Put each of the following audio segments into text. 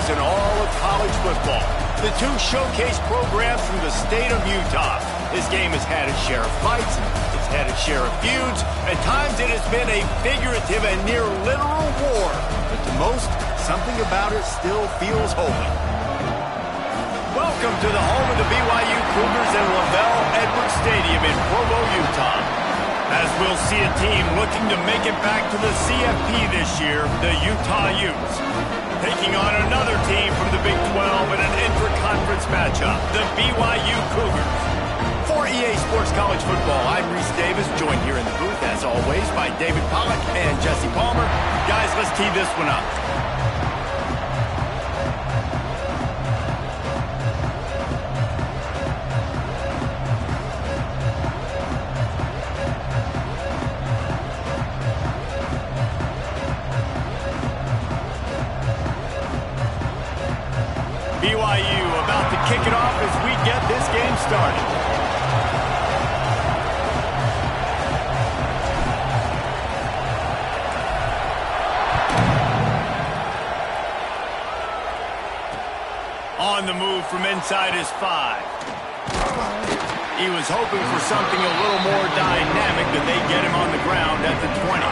heroes in all of college football. The two showcase programs from the state of Utah. This game has had its share of fights, it's had its share of feuds. At times it has been a figurative and near literal war. But to most, something about it still feels holy. Welcome to the home of the BYU Cougars in LaVell Edwards Stadium in Provo, Utah. As we'll see a team looking to make it back to the CFP this year, the Utah Utes. Taking on another team from the Big 12 in an intra-conference matchup, the BYU Cougars. For EA Sports College Football, I'm Reese Davis, joined here in the booth, as always, by David Pollack and Jesse Palmer. Guys, let's tee this one up. BYU about to kick it off as we get this game started. On the move from inside his 5. He was hoping for something a little more dynamic, but they get him on the ground at the 20.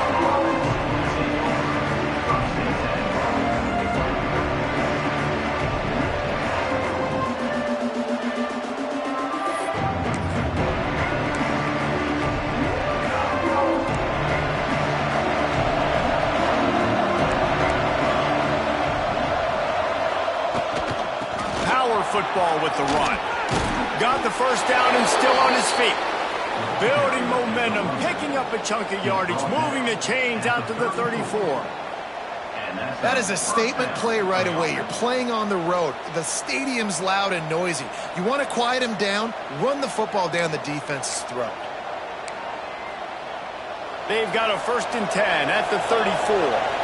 Football with the run. Got the first down and still on his feet. Building momentum, picking up a chunk of yardage, moving the chains out to the 34. That is a statement play right away. You're playing on the road. The stadium's loud and noisy. You want to quiet him down, run the football down the defense's throat. They've got a 1st and 10 at the 34.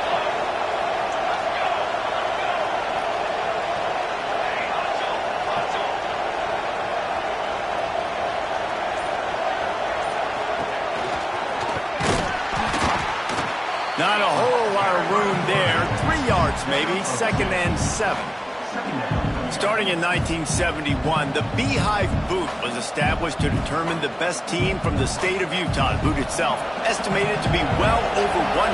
Not a whole lot of room there. 3 yards maybe. 2nd and 7. Starting in 1971, the Beehive Boot was established to determine the best team from the state of Utah. The boot itself, estimated to be well over 100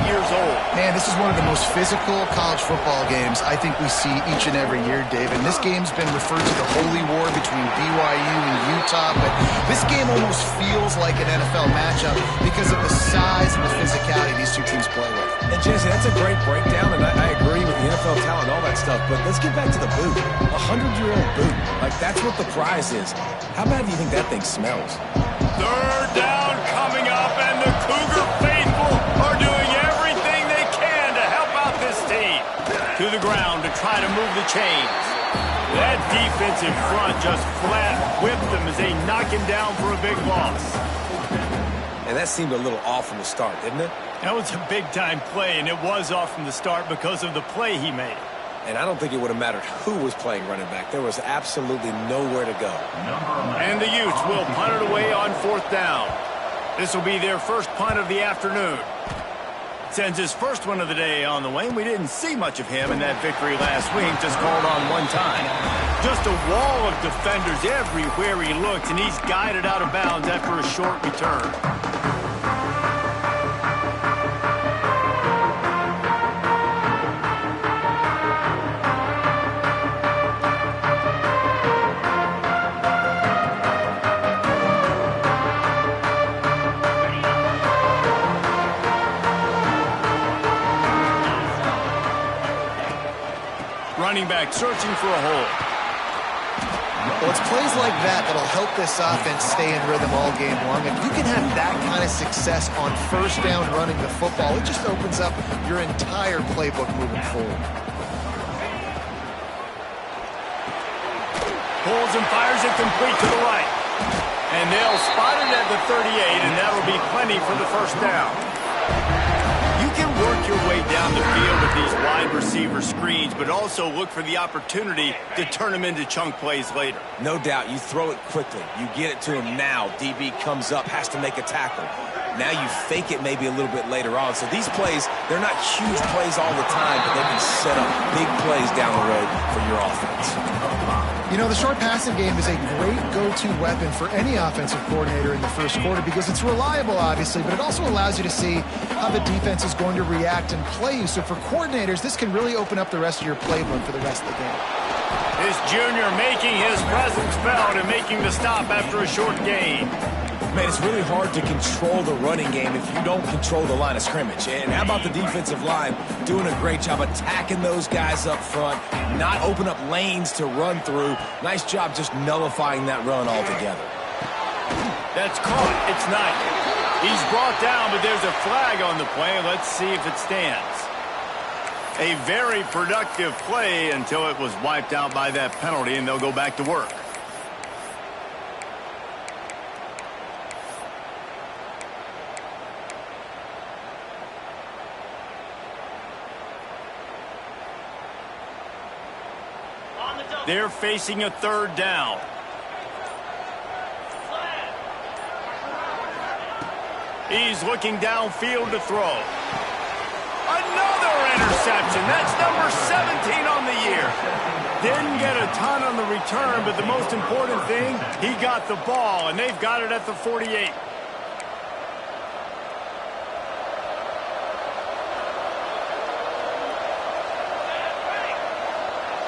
years old. Man, this is one of the most physical college football games I think we see each and every year, Dave. And this game's been referred to the holy war between BYU and Utah, but this game almost feels like an NFL matchup because of the size and the physicality these two teams play with. And Jesse, that's a great breakdown, and I agree with the NFL talent and all that stuff, but let's get back to the boot. 100-year-old boot. Like, that's what the prize is. How bad do you think that thing smells? 3rd down coming up, and the Cougar faithful are doing everything they can to help out this team. To the ground to try to move the chains. That defensive front just flat whipped them as they knock him down for a big loss. And that seemed a little off from the start, didn't it? That was a big-time play, and it was off from the start because of the play he made. And I don't think it would have mattered who was playing running back. There was absolutely nowhere to go. And the Utes will punt it away on 4th down. This will be their first punt of the afternoon. Sends his first one of the day on the way. We didn't see much of him in that victory last week, just called on 1 time. Just a wall of defenders everywhere he looks, and he's guided out of bounds after a short return. Running back searching for a hole. Well, it's plays like that that'll help this offense stay in rhythm all game long. If you can have that kind of success on 1st down running the football, it just opens up your entire playbook moving forward. Pulls and fires it complete to the right. And they'll spot it at the 38, and that'll be plenty for the 1st down. You can work your way down the field with these wide receiver screens, but also look for the opportunity to turn them into chunk plays later. No doubt, you throw it quickly. You get it to him now. DB comes up, has to make a tackle. Now you fake it maybe a little bit later on. So these plays, they're not huge plays all the time, but they can set up big plays down the road for your offense. You know, the short passing game is a great go-to weapon for any offensive coordinator in the first quarter because it's reliable, obviously, but it also allows you to see how the defense is going to react and play you. So for coordinators, this can really open up the rest of your playbook for the rest of the game. This junior making his presence felt and making the stop after a short gain. Man, it's really hard to control the running game if you don't control the line of scrimmage. And how about the defensive line doing a great job attacking those guys up front, not open up lanes to run through. Nice job just nullifying that run altogether. That's caught. It's not. He's brought down, but there's a flag on the play. Let's see if it stands. A very productive play until it was wiped out by that penalty, and they'll go back to work. They're facing a third down. He's looking downfield to throw. Another interception. That's number 17 on the year. Didn't get a ton on the return, but the most important thing, he got the ball, and they've got it at the 48.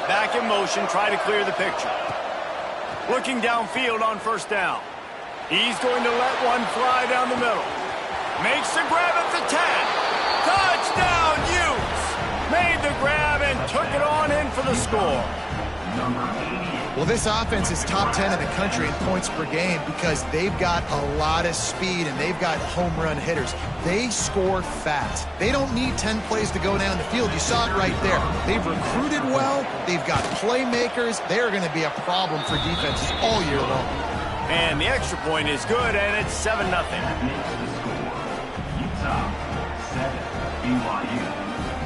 Back in motion, try to clear the picture. Looking downfield on first down. He's going to let one fly down the middle. Makes the grab at the 10. Touchdown, Utes! Made the grab and took it on in for the score. Well, this offense is top 10 in the country in points per game because they've got a lot of speed and they've got home run hitters. They score fast. They don't need 10 plays to go down the field. You saw it right there. They've recruited well. They've got playmakers. They're going to be a problem for defenses all year long. And the extra point is good, and it's 7-0. Utah 7, BYU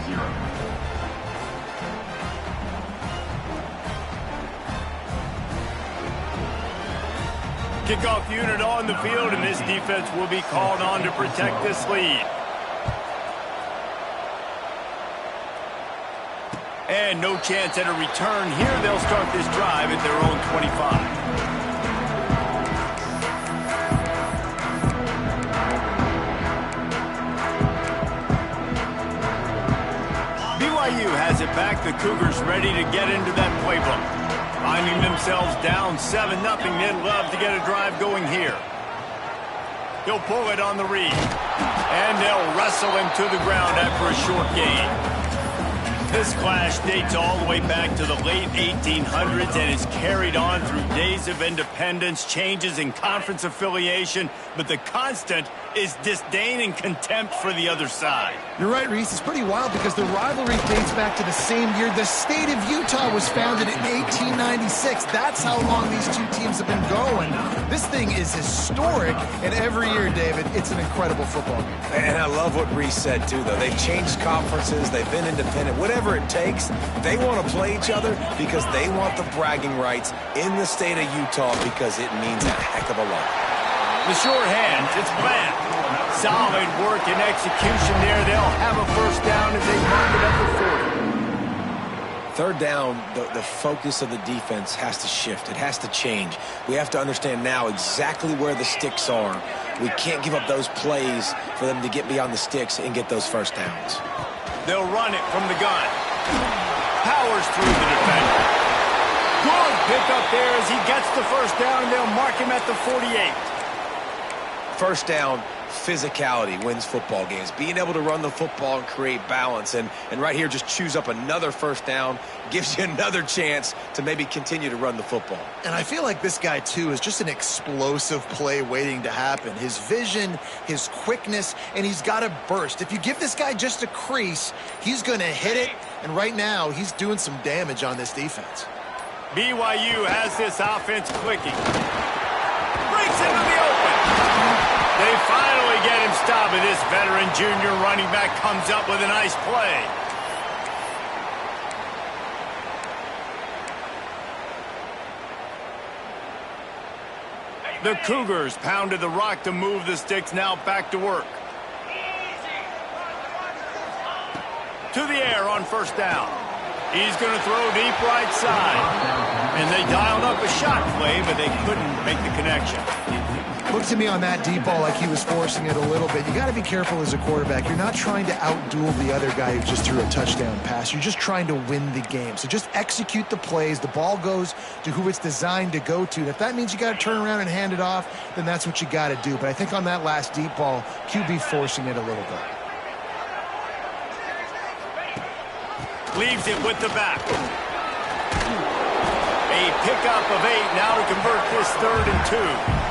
0. Kickoff unit on the field, and this defense will be called on to protect this lead. And no chance at a return here. They'll start this drive at their own 25. BYU has it back. The Cougars ready to get into that playbook. Finding themselves down 7-0, they'd love to get a drive going here. He'll pull it on the read. And they'll wrestle him to the ground after a short gain. This clash dates all the way back to the late 1800s and is carried on through days of independence, changes in conference affiliation, but the constant is disdain and contempt for the other side. You're right, Reese. It's pretty wild because the rivalry dates back to the same year the state of Utah was founded in 1896. That's how long these two teams have been going. This thing is historic, and every year, David, it's an incredible football game. And I love what Reese said, too, though. They've changed conferences. They've been independent. Whatever it takes, they want to play each other because they want the bragging rights in the state of Utah because it means a heck of a lot. The short hands, it's Bland. Solid work and execution there. They'll have a first down as they mark it up to 40. Third down, the focus of the defense has to shift. It has to change. We have to understand now exactly where the sticks are. We can't give up those plays for them to get beyond the sticks and get those first downs. They'll run it from the gun. Powers through the defender. Good pick up there as he gets the first down. They'll mark him at the 48. First down, physicality wins football games. Being able to run the football and create balance. And right here, just choose up another first down. Gives you another chance to maybe continue to run the football. And I feel like this guy, too, is just an explosive play waiting to happen. His vision, his quickness, and he's got a burst. If you give this guy just a crease, he's going to hit it. And right now, he's doing some damage on this defense. BYU has this offense clicking. Breaks into the open. They finally get him stopped, and this veteran junior running back comes up with a nice play. The Cougars pounded the rock to move the sticks, now back to work. To the air on first down. He's going to throw deep right side. And they dialed up a shot play, but they couldn't make the connection. Looked to me on that deep ball like he was forcing it a little bit. You got to be careful as a quarterback. You're not trying to outduel the other guy who just threw a touchdown pass. You're just trying to win the game. So just execute the plays. The ball goes to who it's designed to go to. And if that means you got to turn around and hand it off, then that's what you got to do. But I think on that last deep ball, QB forcing it a little bit. Leaves it with the back. A pickup of 8 now to convert this 3rd and 2.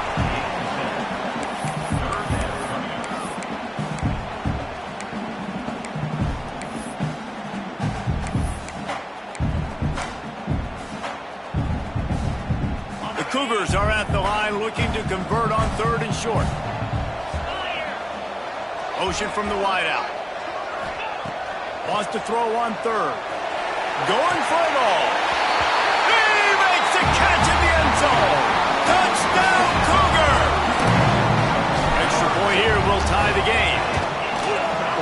Cougars are at the line looking to convert on 3rd and short. Motion from the wideout. Wants to throw on 3rd. Going for it all. He makes a catch in the end zone. Touchdown, Cougar! Extra point here will tie the game.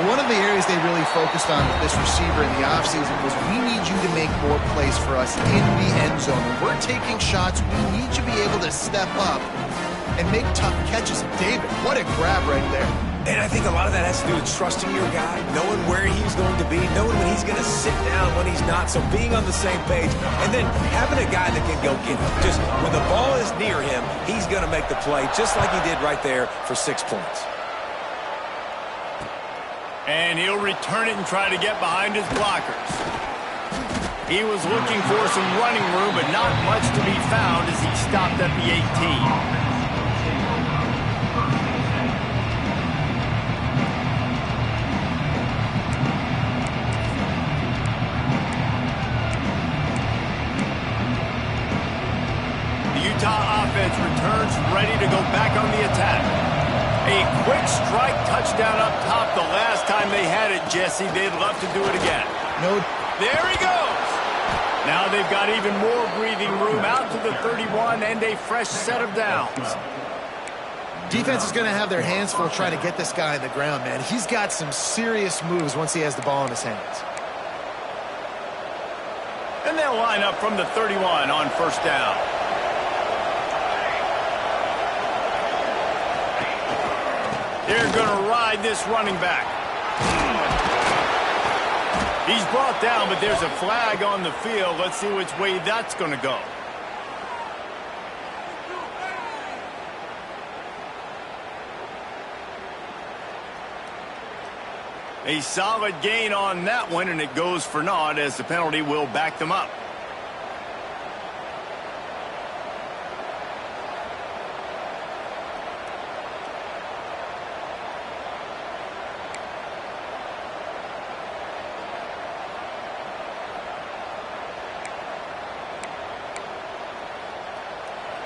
One of the areas they really focused on with this receiver in the offseason was we need you to make more plays for us in the end zone. When we're taking shots, we need you to be able to step up and make tough catches. David, what a grab right there. And I think a lot of that has to do with trusting your guy, knowing where he's going to be, knowing when he's going to sit down, when he's not. So being on the same page, and then having a guy that can go get him. Just when the ball is near him, he's going to make the play, just like he did right there for 6 points. And he'll return it and try to get behind his blockers. He was looking for some running room, but not much to be found as he stopped at the 18. Utah offense returns ready to go back on the attack. A quick strike touchdown up top the last time they had it, Jesse. They'd love to do it again. No. There he goes. Now they've got even more breathing room out to the 31 and a fresh set of downs. Defense is going to have their hands full trying to get this guy on the ground, man. He's got some serious moves once he has the ball in his hands. And they'll line up from the 31 on first down. They're going to ride this running back. He's brought down, but there's a flag on the field. Let's see which way that's going to go. A solid gain on that one, and it goes for naught as the penalty will back them up.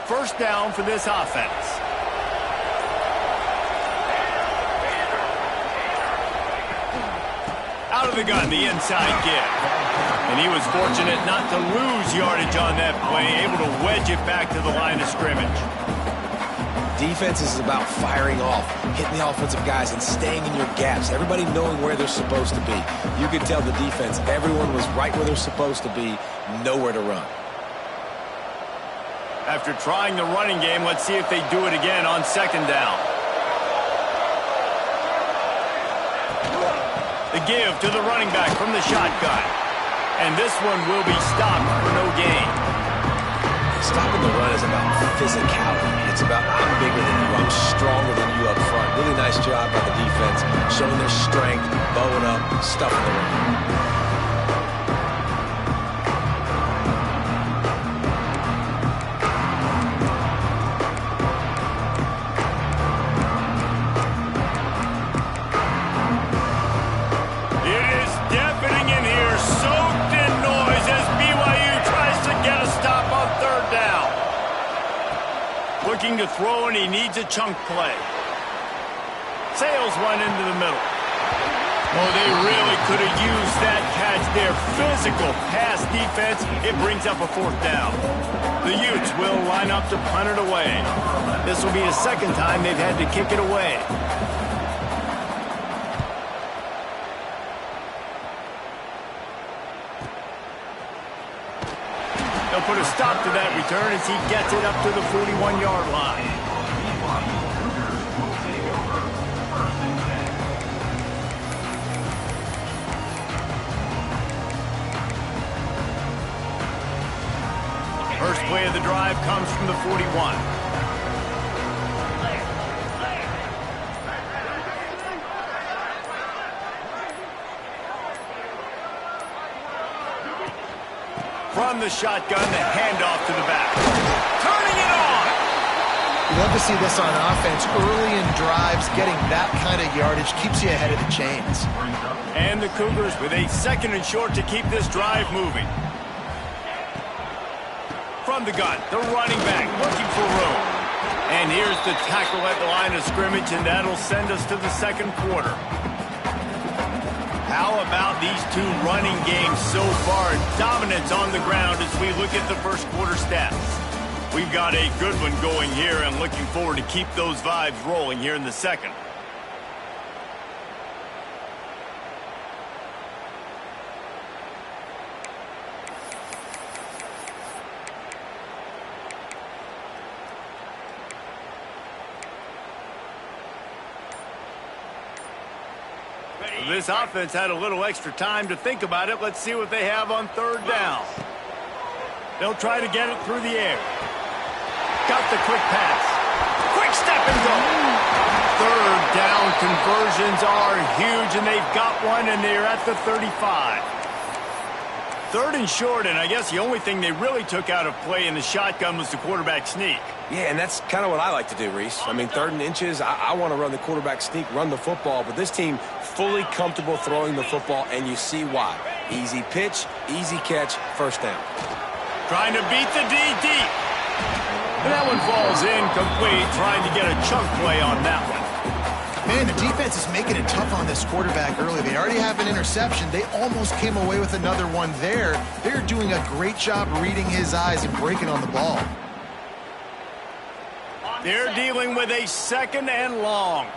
First down for this offense. Out of the gun, the inside give. And he was fortunate not to lose yardage on that play, able to wedge it back to the line of scrimmage. Defense is about firing off, hitting the offensive guys, and staying in your gaps. Everybody knowing where they're supposed to be. You could tell the defense, everyone was right where they're supposed to be, nowhere to run. After trying the running game, let's see if they do it again on second down. The give to the running back from the shotgun. And this one will be stopped for no gain. Stopping the run is about physicality. It's about I'm bigger than you, I'm stronger than you up front. Really nice job by the defense, showing their strength, bowing up, stuffing the run. Looking to throw, and he needs a chunk play. Sails one into the middle. Oh, they really could have used that catch there. Physical pass defense. It brings up a 4th down. The Utes will line up to punt it away. This will be the 2nd time they've had to kick it away. They'll put a stop to that return as he gets it up to the 41-yard line. First play of the drive comes from the 41. From the shotgun, the handoff to the back. Turning it on! You love to see this on offense. Early in drives, getting that kind of yardage keeps you ahead of the chains. And the Cougars with a 2nd and short to keep this drive moving. From the gun, the running back looking for room. And here's the tackle at the line of scrimmage, and that'll send us to the 2nd quarter. How about these two running games so far? Dominance on the ground as we look at the 1st quarter stats. We've got a good one going here and looking forward to keep those vibes rolling here in the 2nd. This offense had a little extra time to think about it. Let's see what they have on 3rd down. They'll try to get it through the air. Got the quick pass. Quick step and go. 3rd down conversions are huge, and they've got one, and they're at the 35. 3rd and short, and I guess the only thing they really took out of play in the shotgun was the quarterback sneak. Yeah, and that's kind of what I like to do, Reese. I mean, 3rd and inches, I want to run the quarterback sneak, run the football, but this team fully comfortable throwing the football, and you see why. Easy pitch, easy catch, 1st down. Trying to beat the D deep. And that one falls incomplete, trying to get a chunk play on that one. Man, the defense is making it tough on this quarterback early. They already have an interception. They almost came away with another one there. They're doing a great job reading his eyes and breaking on the ball. They're dealing with a 2nd and long.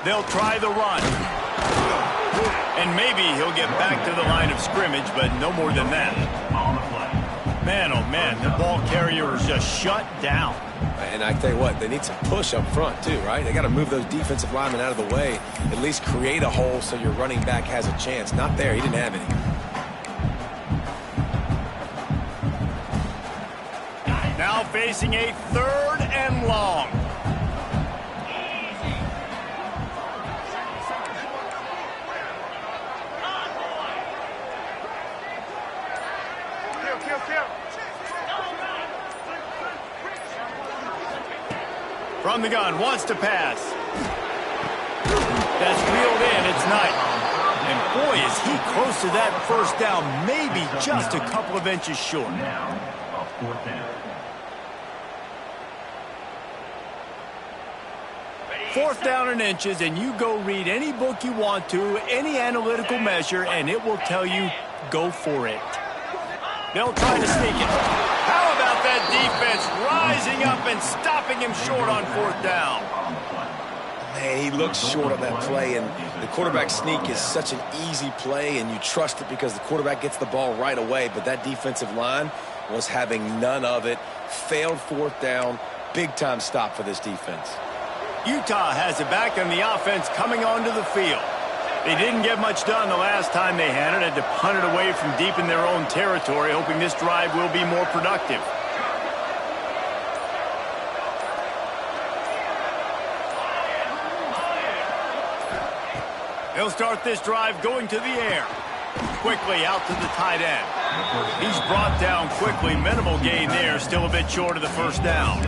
They'll try the run. And maybe he'll get back to the line of scrimmage, but no more than that. Man, oh man, the ball carrier is just shut down. And I tell you what, they need some push up front too, right? They got to move those defensive linemen out of the way, at least create a hole so your running back has a chance. Not there, he didn't have any. Now facing a 3rd and long. From the gun, wants to pass. That's reeled in, it's Knight. And boy, is he close to that 1st down, maybe just a couple of inches short. Now, a 4th down. 4th down and inches, and you go read any book you want to, any analytical measure, and it will tell you, go for it. They'll try to sneak it. How about that defense rising up and stopping him short on 4th down? Man, he looks short on that play, and the quarterback sneak is such an easy play, and you trust it because the quarterback gets the ball right away, but that defensive line was having none of it. Failed 4th down, big-time stop for this defense. Utah has it back, and the offense coming onto the field. They didn't get much done the last time they had it to punt it away from deep in their own territory, hoping this drive will be more productive. They'll start this drive going to the air. Quickly out to the tight end. He's brought down quickly. Minimal gain there, still a bit short of the 1st down.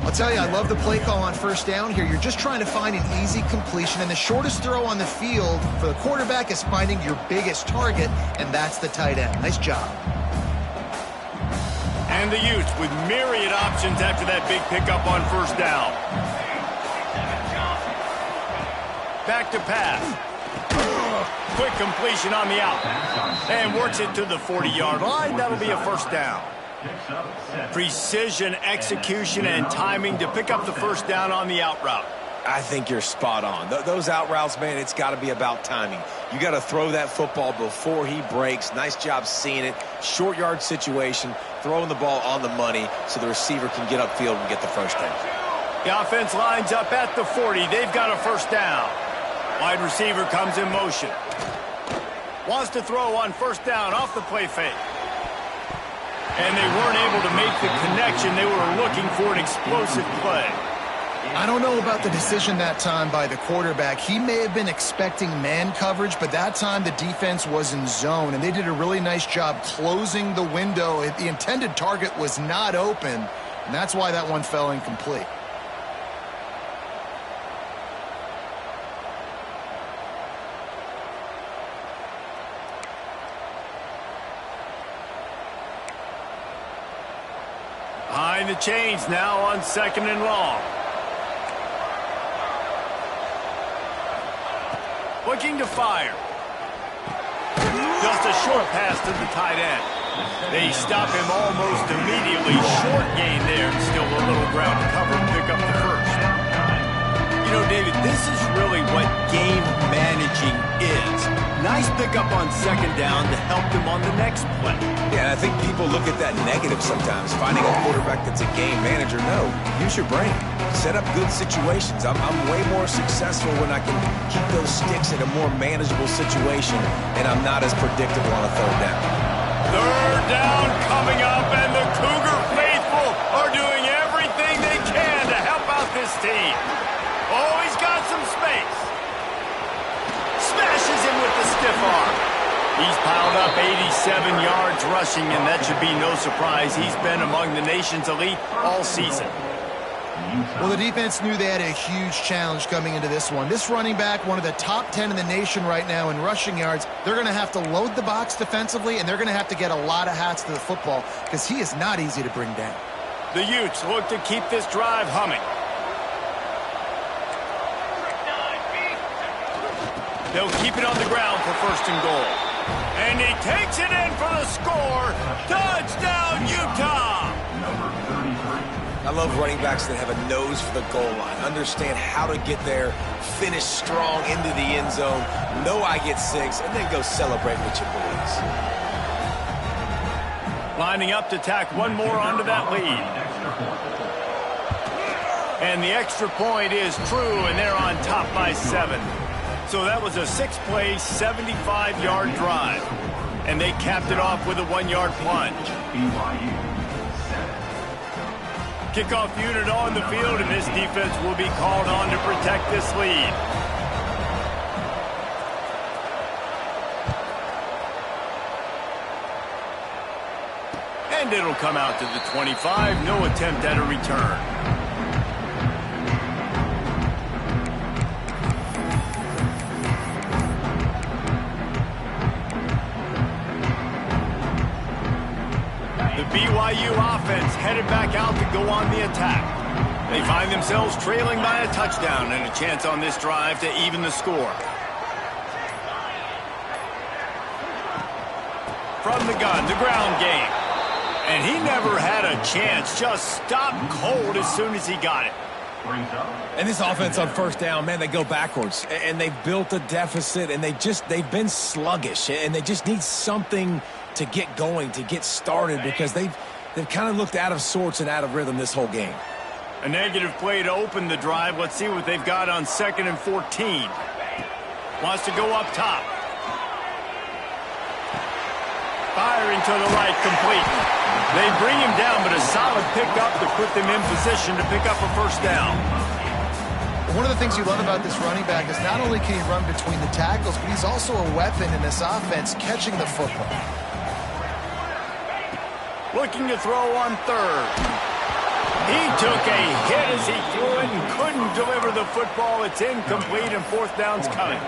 I'll tell you, I love the play call on 1st down here. You're just trying to find an easy completion, and the shortest throw on the field for the quarterback is finding your biggest target, and that's the tight end. Nice job. And the Utes with myriad options after that big pickup on first down. Back to pass. Quick completion on the out. And works it to the 40-yard line. That'll be a first down. Precision, execution, and timing to pick up the first down on the out route. I think you're spot on. Those out routes, man, it's got to be about timing. You got to throw that football before he breaks. Nice job seeing it. Short yard situation, throwing the ball on the money so the receiver can get upfield and get the first down. The offense lines up at the 40. They've got a first down. Wide receiver comes in motion. Wants to throw on first down off the play fake. And they weren't able to make the connection. They were looking for an explosive play. I don't know about the decision that time by the quarterback. He may have been expecting man coverage, but that time the defense was in zone, and they did a really nice job closing the window. The intended target was not open, and that's why that one fell incomplete. Behind the chains now on 2nd and long. Looking to fire. Just a short pass to the tight end. They stop him almost immediately. Short gain there. Still a little ground to cover and pick up the first. You know, David, this is really what game managing is. Nice pickup on 2nd down to help them on the next play. Yeah, and I think people look at that negative sometimes. Finding a quarterback that's a game manager. No, use your brain. Set up good situations. I'm way more successful when I can keep those sticks in a more manageable situation, and I'm not as predictable on a 3rd down. 3rd down coming up, and the Cougar faithful are doing everything they can to help out this team. Oh, he's got some space. Smashes him with the stiff arm. He's piled up 87 yards rushing, and that should be no surprise. He's been among the nation's elite all season. Well, the defense knew they had a huge challenge coming into this one. This running back, one of the top 10 in the nation right now in rushing yards, they're going to have to load the box defensively, and they're going to have to get a lot of hats to the football because he is not easy to bring down. The Utes look to keep this drive humming. They'll keep it on the ground for 1st and goal. And he takes it in for the score. Touchdown, Utah! I love running backs that have a nose for the goal line, understand how to get there, finish strong into the end zone, know I get 6, and then go celebrate with your boys. Lining up to tack one more onto that lead. And the extra point is true, and they're on top by 7. So that was a 6-play, 75-yard drive. And they capped it off with a 1-yard plunge. Kickoff unit on the field, and this defense will be called on to protect this lead. And it'll come out to the 25. No attempt at a return. BYU offense headed back out to go on the attack. They find themselves trailing by a touchdown and a chance on this drive to even the score. From the gun, the ground game. And he never had a chance, just stopped cold as soon as he got it. And this offense on 1st down, man, they go backwards. And they've built a deficit, and they've been sluggish. And they just need something to get going, to get started, because they've kind of looked out of sorts and out of rhythm this whole game. A negative play to open the drive. Let's see what they've got on 2nd and 14. Wants to go up top. Firing to the right, complete. They bring him down, but a solid pickup to put them in position to pick up a 1st down. One of the things you love about this running back is not only can he run between the tackles, but he's also a weapon in this offense catching the football. Looking to throw on 3rd. He took a hit as he threw it and couldn't deliver the football. It's incomplete, and 4th down's coming.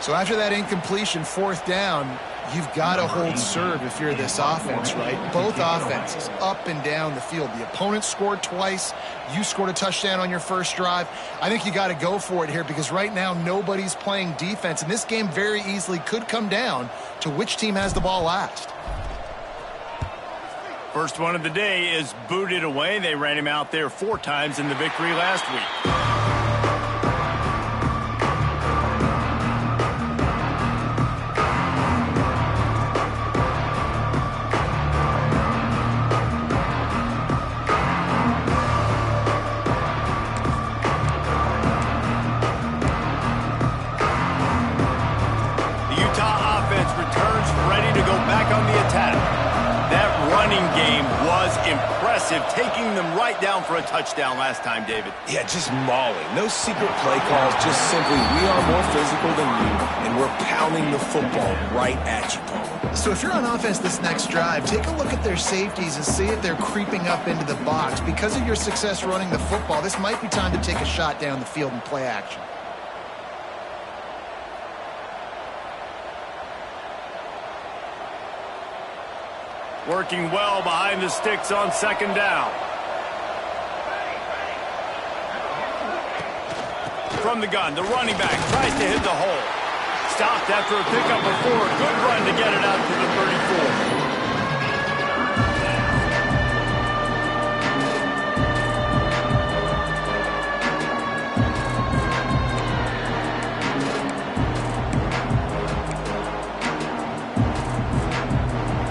So after that incompletion, 4th down, You've got to hold serve if you're this offense, right? Both offenses up and down the field. The opponent scored twice. You scored a touchdown on your first drive. I think you got to go for it here because right now nobody's playing defense, and this game very easily could come down to which team has the ball last. First one of the day is booted away. They ran him out there 4 times in the victory last week. Impressive, taking them right down for a touchdown last time, David. Yeah, just mauling. No secret play calls, just simply we are more physical than you, and we're pounding the football right at you, Paul. So if you're on offense this next drive, take a look at their safeties and see if they're creeping up into the box. Because of your success running the football, this might be time to take a shot down the field and play action. Working well behind the sticks on second down. From the gun, the running back tries to hit the hole. Stopped after a pickup of 4. Good run to get it out to the 34.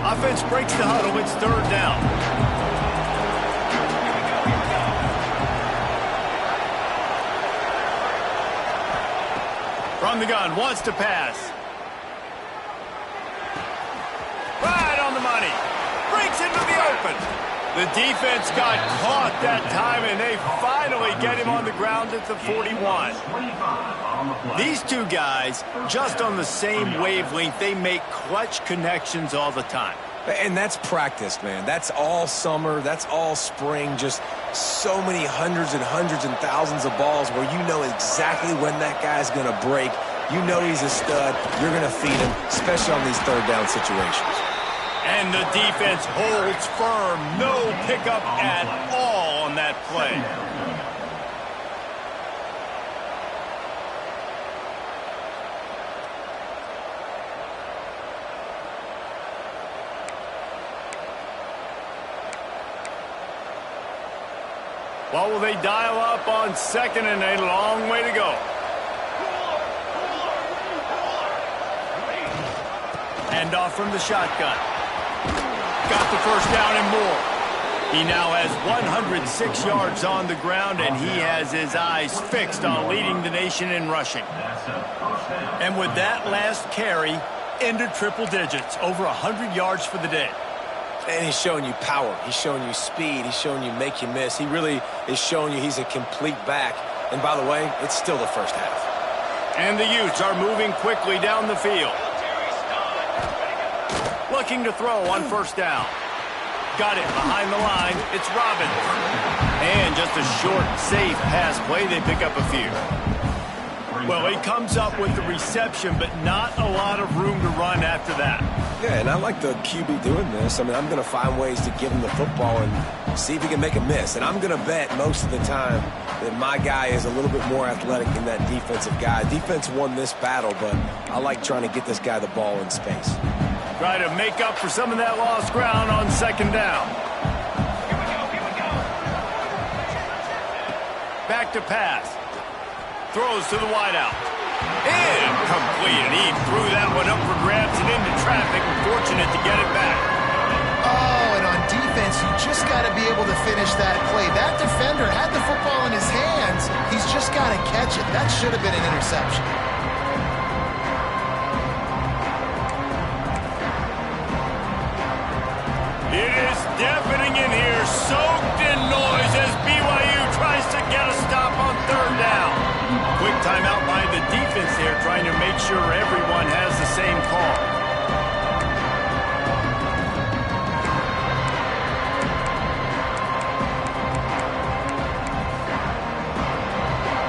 Offense breaks the huddle. It's third down. From the gun, wants to pass. Right on the money. Breaks into the open. The defense got caught that time, and they finally get him on the ground at the 41. These two guys, just on the same wavelength, they make clutch connections all the time. And that's practice, man. That's all summer. That's all spring. Just so many hundreds and thousands of balls where you know exactly when that guy's going to break. You know he's a stud. You're going to feed him, especially on these third down situations. And the defense holds firm. No pickup at all on that play. What will they dial up on second and a long way to go? Handoff from the shotgun. Got the first down and more. He now has 106 yards on the ground, and he has his eyes fixed on leading the nation in rushing. And with that last carry, into triple digits, over 100 yards for the day. And he's showing you power. He's showing you speed. He's showing you make you miss. He really is showing you he's a complete back. And by the way, it's still the first half. And the Utes are moving quickly down the field. Looking to throw on first down. Got it behind the line. It's Robbins. And just a short, safe pass play. They pick up a few. Well, he comes up with the reception, but not a lot of room to run after that. Yeah, and I like the QB doing this. I mean, I'm going to find ways to give him the football and see if he can make a miss. And I'm going to bet most of the time that my guy is a little bit more athletic than that defensive guy. Defense won this battle, but I like trying to get this guy the ball in space. Try to make up for some of that lost ground on second down. Back to pass. Throws to the wideout. Incomplete, and he threw that one up for grabs and into traffic. Fortunate to get it back. Oh, and on defense, you just got to be able to finish that play. That defender had the football in his hands. He's just got to catch it. That should have been an interception. It is deafening in here, soaked in noise as BYU tries to get a stop on third down. Quick timeout by the defense there, trying to make sure everyone has the same call.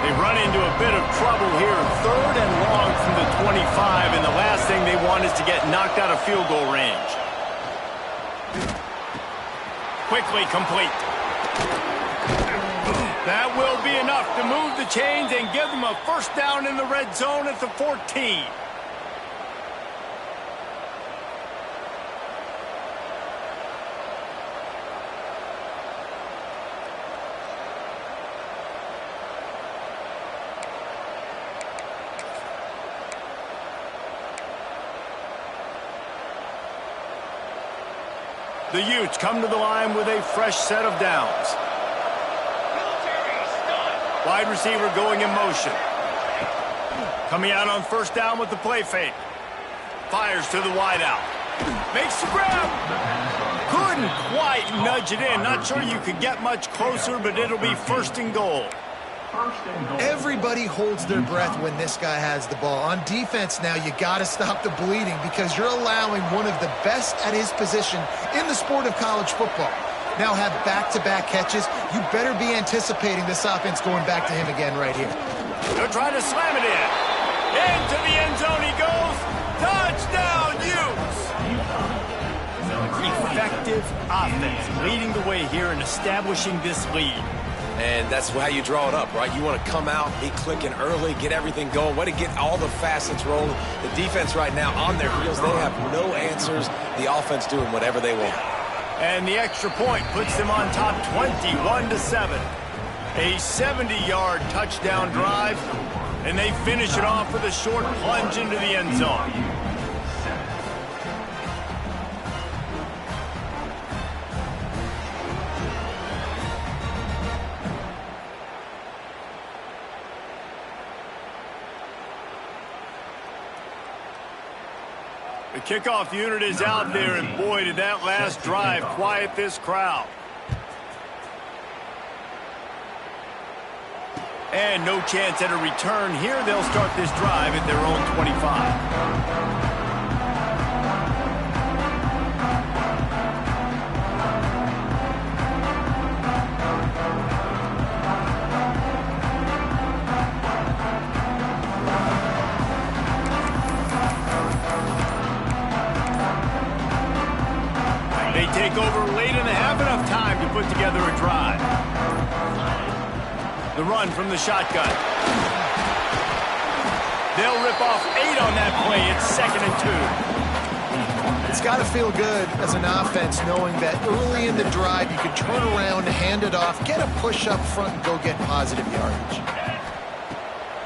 They run into a bit of trouble here, third and long from the 25, and the last thing they want want is to get knocked out of field goal range. Quickly complete. That will be enough to move the chains and give them a first down in the red zone at the 14. The Utes come to the line with a fresh set of downs. Wide receiver going in motion. Coming out on first down with the play fake. Fires to the wide out. Makes the grab. Couldn't quite nudge it in. Not sure you could get much closer, but it'll be first and goal. Everybody holds their breath when this guy has the ball. On defense now, you got to stop the bleeding because you're allowing one of the best at his position in the sport of college football. Now have back-to-back catches. You better be anticipating this offense going back to him again right here. They're trying to slam it in. Into the end zone he goes. Touchdown, Utes! Effective offense leading the way here and establishing this lead. And that's how you draw it up, right? You want to come out, be clicking early, get everything going, way to get all the facets rolling. The defense right now on their heels, they have no answers. The offense doing whatever they want. And the extra point puts them on top 21-7. A 70-yard touchdown drive, and they finish it off with a short plunge into the end zone. The kickoff unit is out there, and boy, did that last drive quiet this crowd. And no chance at a return here. They'll start this drive at their own 25. They take over late and they have enough time to put together a drive. The run from the shotgun. They'll rip off 8 on that play. It's 2nd and 2. It's got to feel good as an offense knowing that early in the drive you can turn around, hand it off, get a push up front, and go get positive yardage.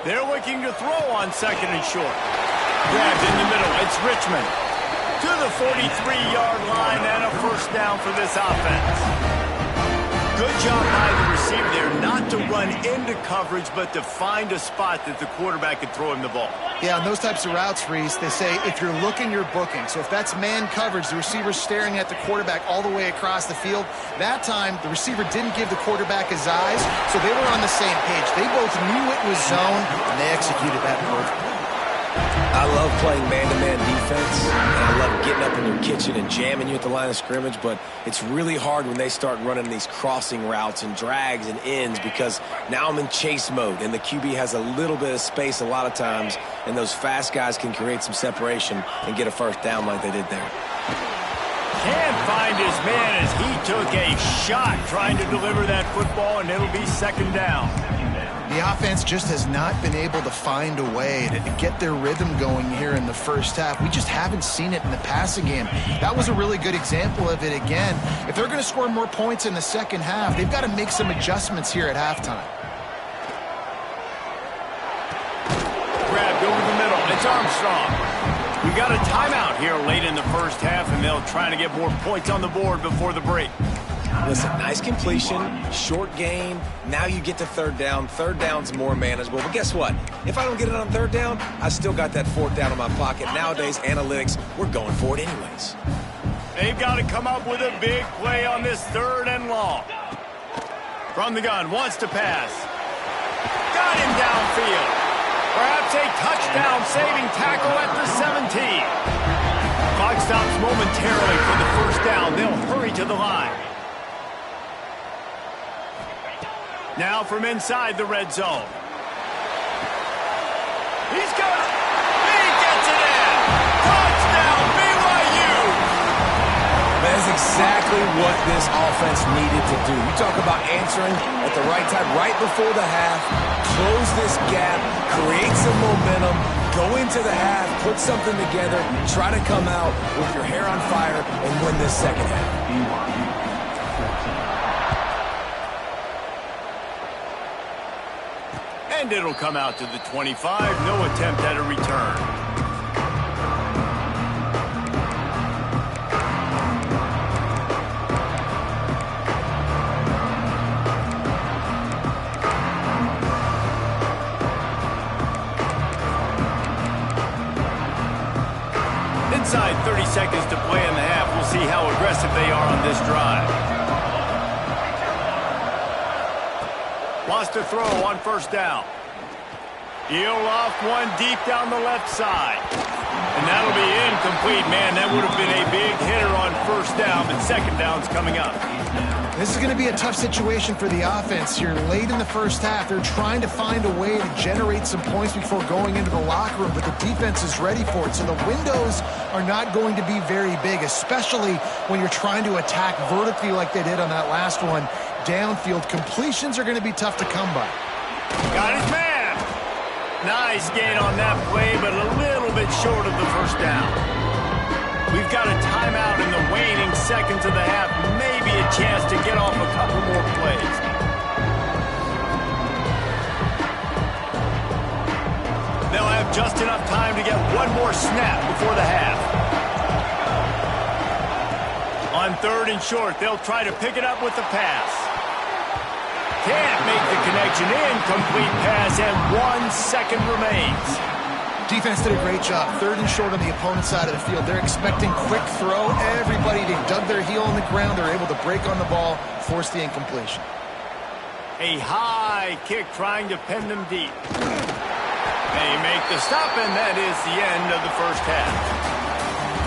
They're looking to throw on 2nd and short. Grabbed in the middle. It's Richmond. To the 43-yard line and a first down for this offense. Good job by the receiver there not to run into coverage, but to find a spot that the quarterback could throw him the ball. Yeah, on those types of routes, Reese, they say if you're looking, you're booking. So if that's man coverage, the receiver's staring at the quarterback all the way across the field. That time, the receiver didn't give the quarterback his eyes, so they were on the same page. They both knew it was zone, and they executed that perfectly. I love playing man-to-man defense, and I love getting up in your kitchen and jamming you at the line of scrimmage, but it's really hard when they start running these crossing routes and drags and ends because now I'm in chase mode, and the QB has a little bit of space a lot of times, and those fast guys can create some separation and get a first down like they did there. Can't find his man as he took a shot trying to deliver that football, and it'll be 2nd down. The offense just has not been able to find a way to get their rhythm going here in the first half. We just haven't seen it in the passing game. That was a really good example of it again. If they're going to score more points in the second half, they've got to make some adjustments here at halftime. Grabbed over the middle. It's Armstrong. We got a timeout here late in the first half, and they'll try to get more points on the board before the break. Listen, nice completion, short gain. Now you get to 3rd down. 3rd down's more manageable. But guess what? If I don't get it on 3rd down, I still got that 4th down in my pocket. Nowadays, analytics, we're going for it anyways. They've got to come up with a big play on this 3rd and long. From the gun, wants to pass. Got him downfield. Perhaps a touchdown-saving tackle at the 17. Clock stops momentarily for the first down. They'll hurry to the line. Now from inside the red zone. He's got it. He gets it in. Touchdown! exactly what this offense needed to do. You talk about answering at the right time, right before the half, close this gap, create some momentum, go into the half, put something together, try to come out with your hair on fire and win this second half. And it'll come out to the 25. No attempt at a return. Inside 30 seconds to play in the half. We'll see how aggressive they are on this drive. Wants to throw on first down. He'll off one deep down the left side. And that'll be incomplete. Man, that would have been a big hitter on first down, but second down's coming up. This is going to be a tough situation for the offense here. Late in the first half, they're trying to find a way to generate some points before going into the locker room, but the defense is ready for it. So the windows are not going to be very big, especially when you're trying to attack vertically like they did on that last one. Downfield completions are going to be tough to come by. Got his man. Nice gain on that play, but a little bit short of the first down. We've got a timeout in the waning seconds of the half. Maybe a chance to get off a couple more plays. They'll have just enough time to get one more snap before the half. On third and short, they'll try to pick it up with the pass. Can't make the connection. Incomplete pass, and 1 second remains. Defense did a great job. Third and short on the opponent's side of the field. They're expecting quick throw. Everybody, they dug their heel on the ground. They're able to break on the ball, force the incompletion. A high kick trying to pin them deep. They make the stop, and that is the end of the first half.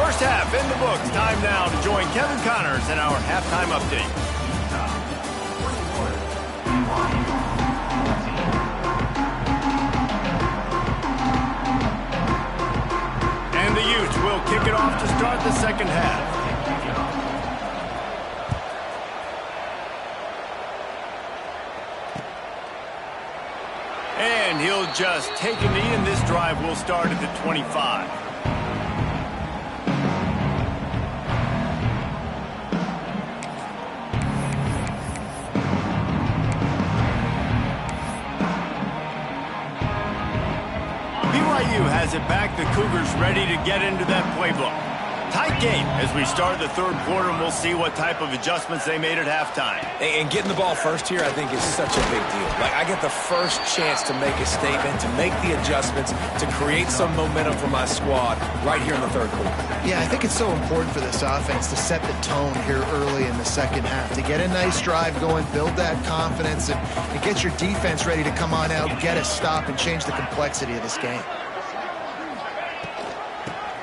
First half in the books. Time now to join Kevin Connors in our halftime update. And the Utes will kick it off to start the second half. And he'll just take a knee, and this drive will start at the 25. BYU has it back. The Cougars ready to get into that playbook. Tight game as we start the third quarter, and we'll see what type of adjustments they made at halftime. And getting the ball first here, I think, is such a big deal. Like, I get the first chance to make a statement, to make the adjustments, to create some momentum for my squad right here in the third quarter. Yeah, I think it's so important for this offense to set the tone here early in the second half, to get a nice drive going, build that confidence, and get your defense ready to come on out, get a stop, and change the complexity of this game.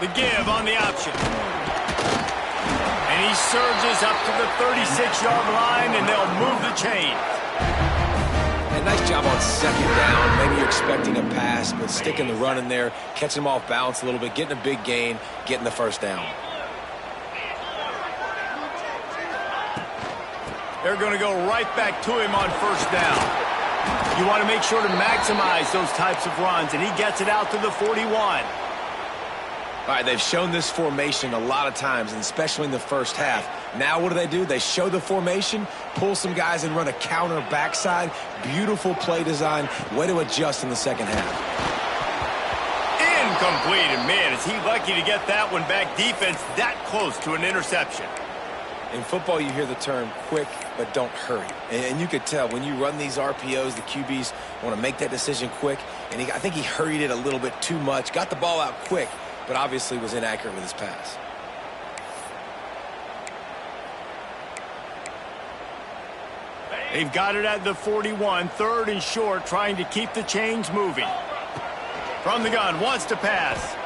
The give on the option. And he surges up to the 36-yard line, and they'll move the chain. And nice job on second down. Maybe you're expecting a pass, but sticking the run in there, catching them off balance a little bit, getting a big gain, getting the first down. They're going to go right back to him on first down. You want to make sure to maximize those types of runs, and he gets it out to the 41. All right, they've shown this formation a lot of times, and especially in the first half. Now what do? They show the formation, pull some guys and run a counter backside. Beautiful play design. Way to adjust in the second half. Incomplete, and man, is he lucky to get that one back. Defense that close to an interception. In football, you hear the term quick, but don't hurry. And you could tell when you run these RPOs, the QBs want to make that decision quick. And I think he hurried it a little bit too much. Got the ball out quick, but obviously was inaccurate with his pass. They've got it at the 41, third and short, trying to keep the chains moving. From the gun, wants to pass.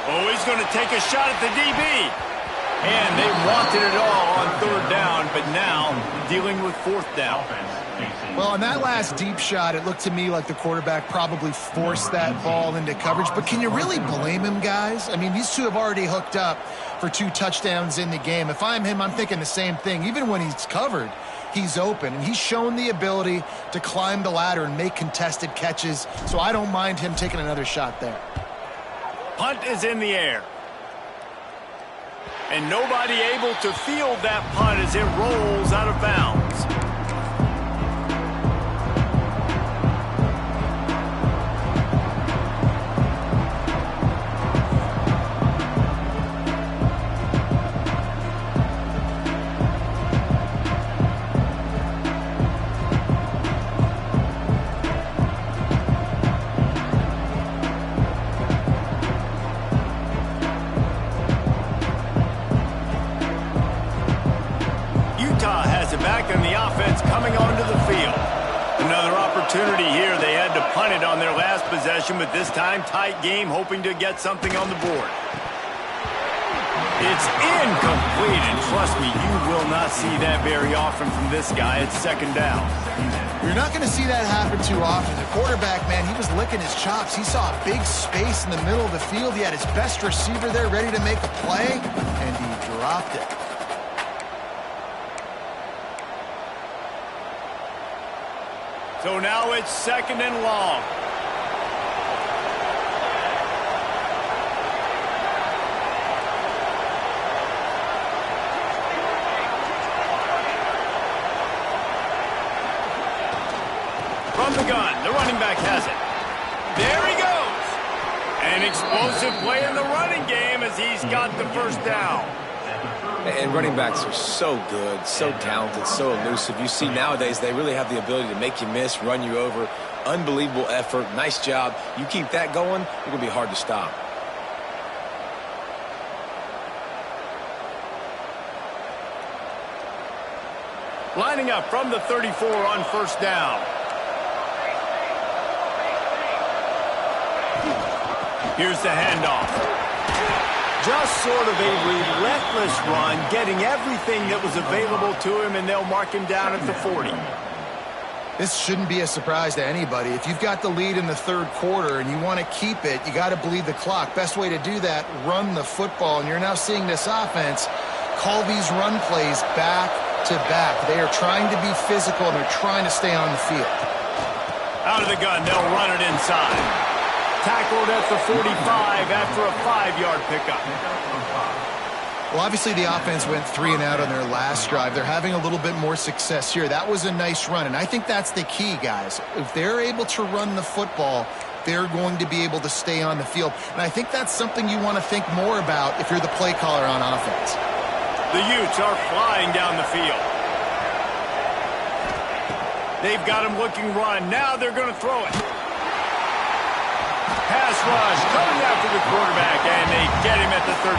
Oh, he's going to take a shot at the DB. And they wanted it all on third down, but now dealing with fourth down. Well, on that last deep shot, it looked to me like the quarterback probably forced that ball into coverage. But can you really blame him, guys? I mean, these two have already hooked up for 2 touchdowns in the game. If I'm him, I'm thinking the same thing. Even when he's covered, he's open. And he's shown the ability to climb the ladder and make contested catches. So I don't mind him taking another shot there. Punt is in the air. And nobody able to field that punt as it rolls out of bounds. And the offense coming onto the field. Another opportunity here. They had to punt it on their last possession, but this time tight game, hoping to get something on the board. It's incomplete, and trust me, you will not see that very often from this guy. It's second down. You're not going to see that happen too often. The quarterback, man, he was licking his chops. He saw a big space in the middle of the field. He had his best receiver there ready to make a play, and he dropped it. So now it's second and long. From the gun, the running back has it. There he goes. An explosive play in the running game as he's got the first down. And running backs are so good, so talented, so elusive. You see nowadays they really have the ability to make you miss, run you over. Unbelievable effort. Nice job. You keep that going, it's going to be hard to stop. Lining up from the 34 on first down. Here's the handoff. Just sort of a relentless run, getting everything that was available to him, and they'll mark him down at the 40. This shouldn't be a surprise to anybody. If you've got the lead in the third quarter and you want to keep it, you got to bleed the clock. Best way to do that, run the football. And you're now seeing this offense call these run plays back to back. They are trying to be physical, and they're trying to stay on the field. Out of the gun, they'll run it inside. Tackled at the 45 after a 5-yard pickup. Well, obviously the offense went 3 and out on their last drive. They're having a little bit more success here. That was a nice run, and I think that's the key, guys. If they're able to run the football, they're going to be able to stay on the field. And I think that's something you want to think more about if you're the play caller on offense. The Utes are flying down the field. They've got him looking run. Now they're going to throw it. Pass rush coming after the quarterback, and they get him at the 32.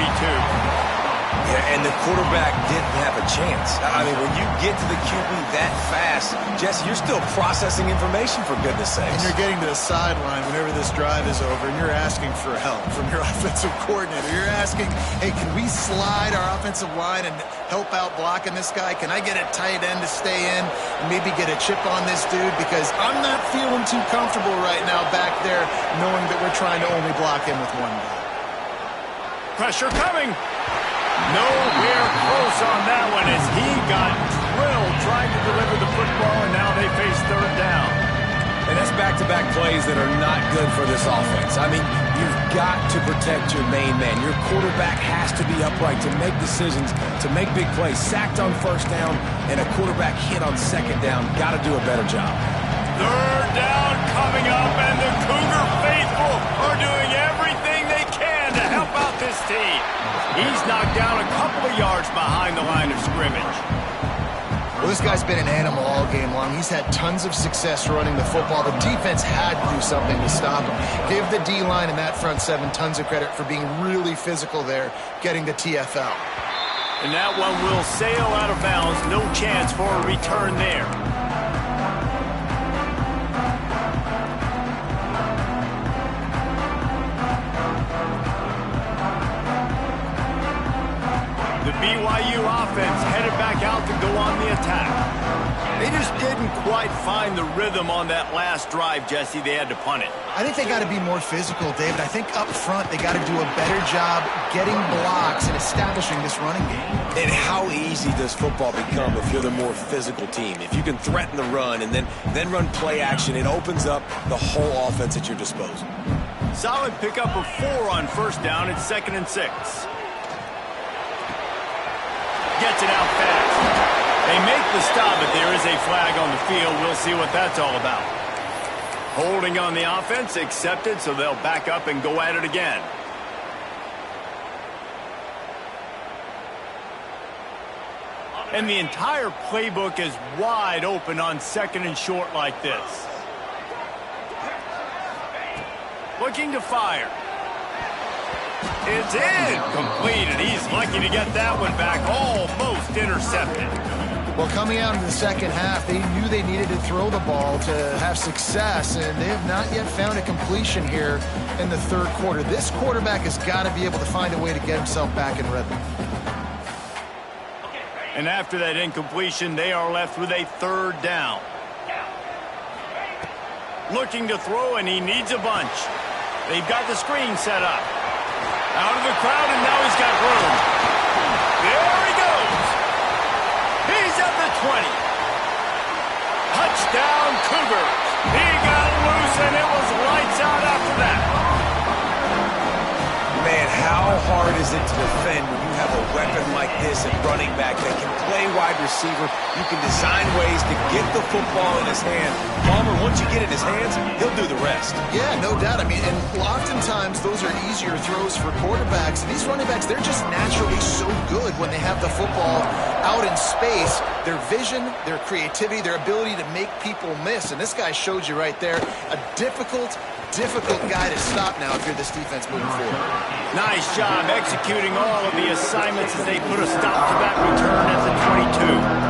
Yeah, and the quarterback didn't have a chance. I mean, when you get to the QB that fast, Jesse, you're still processing information, for goodness sakes. And you're getting to the sideline whenever this drive is over, and you're asking for help from your offensive coordinator. You're asking, hey, can we slide our offensive line and help out blocking this guy? Can I get a tight end to stay in and maybe get a chip on this dude? Because I'm not feeling too comfortable right now back there knowing that we're trying to only block him with one guy. Pressure coming. Nowhere close on that one as he got drilled trying to deliver the football, and now they face third down. And that's back-to-back plays that are not good for this offense. I mean, you've got to protect your main man. Your quarterback has to be upright to make decisions, to make big plays. Sacked on first down and a quarterback hit on second down. Got to do a better job. Third down coming up, and the Cougar faithful are doing everything they can to help out this team. He's knocked down a couple of yards behind the line of scrimmage. Well, this guy's been an animal all game long. He's had tons of success running the football. The defense had to do something to stop him. Give the D-line and that front seven tons of credit for being really physical there, getting the TFL. And that one will sail out of bounds. No chance for a return there. The BYU offense headed back out to go on the attack. They just didn't quite find the rhythm on that last drive, Jesse. They had to punt it. I think they got to be more physical, David. I think up front they got to do a better job getting blocks and establishing this running game. And how easy does football become if you're the more physical team? If you can threaten the run and then run play action, it opens up the whole offense at your disposal. Solid pickup of 4 on first down. It's 2nd and 6. Gets it out fast. They make the stop, but there is a flag on the field. We'll see what that's all about. Holding on the offense, accepted, so they'll back up and go at it again. And the entire playbook is wide open on 2nd and short like this. Looking to fire. It's incomplete, and he's lucky to get that one back. Almost intercepted. Well, coming out in the second half, they knew they needed to throw the ball to have success, and they have not yet found a completion here in the third quarter. This quarterback has got to be able to find a way to get himself back in rhythm. And after that incompletion, they are left with a 3rd down. Looking to throw, and he needs a bunch. They've got the screen set up. Out of the crowd, and now he's got room. There he goes. He's at the 20. Touchdown, Cougars. He got loose, and it was lights out after that. Man, how hard is it to defend when you have a weapon like this at running back that can play wide receiver? You can design ways to get the football in his hand. Palmer, once you get it in his hands, he'll do the rest. Yeah, no doubt. I mean, and oftentimes those are easier throws for quarterbacks. And these running backs, they're just naturally so good when they have the football out in space. Their vision, their creativity, their ability to make people miss. And this guy showed you right there, a difficult guy to stop now if you're this defense moving forward. Nice job executing all of the assignments as they put a stop to that return at the 22.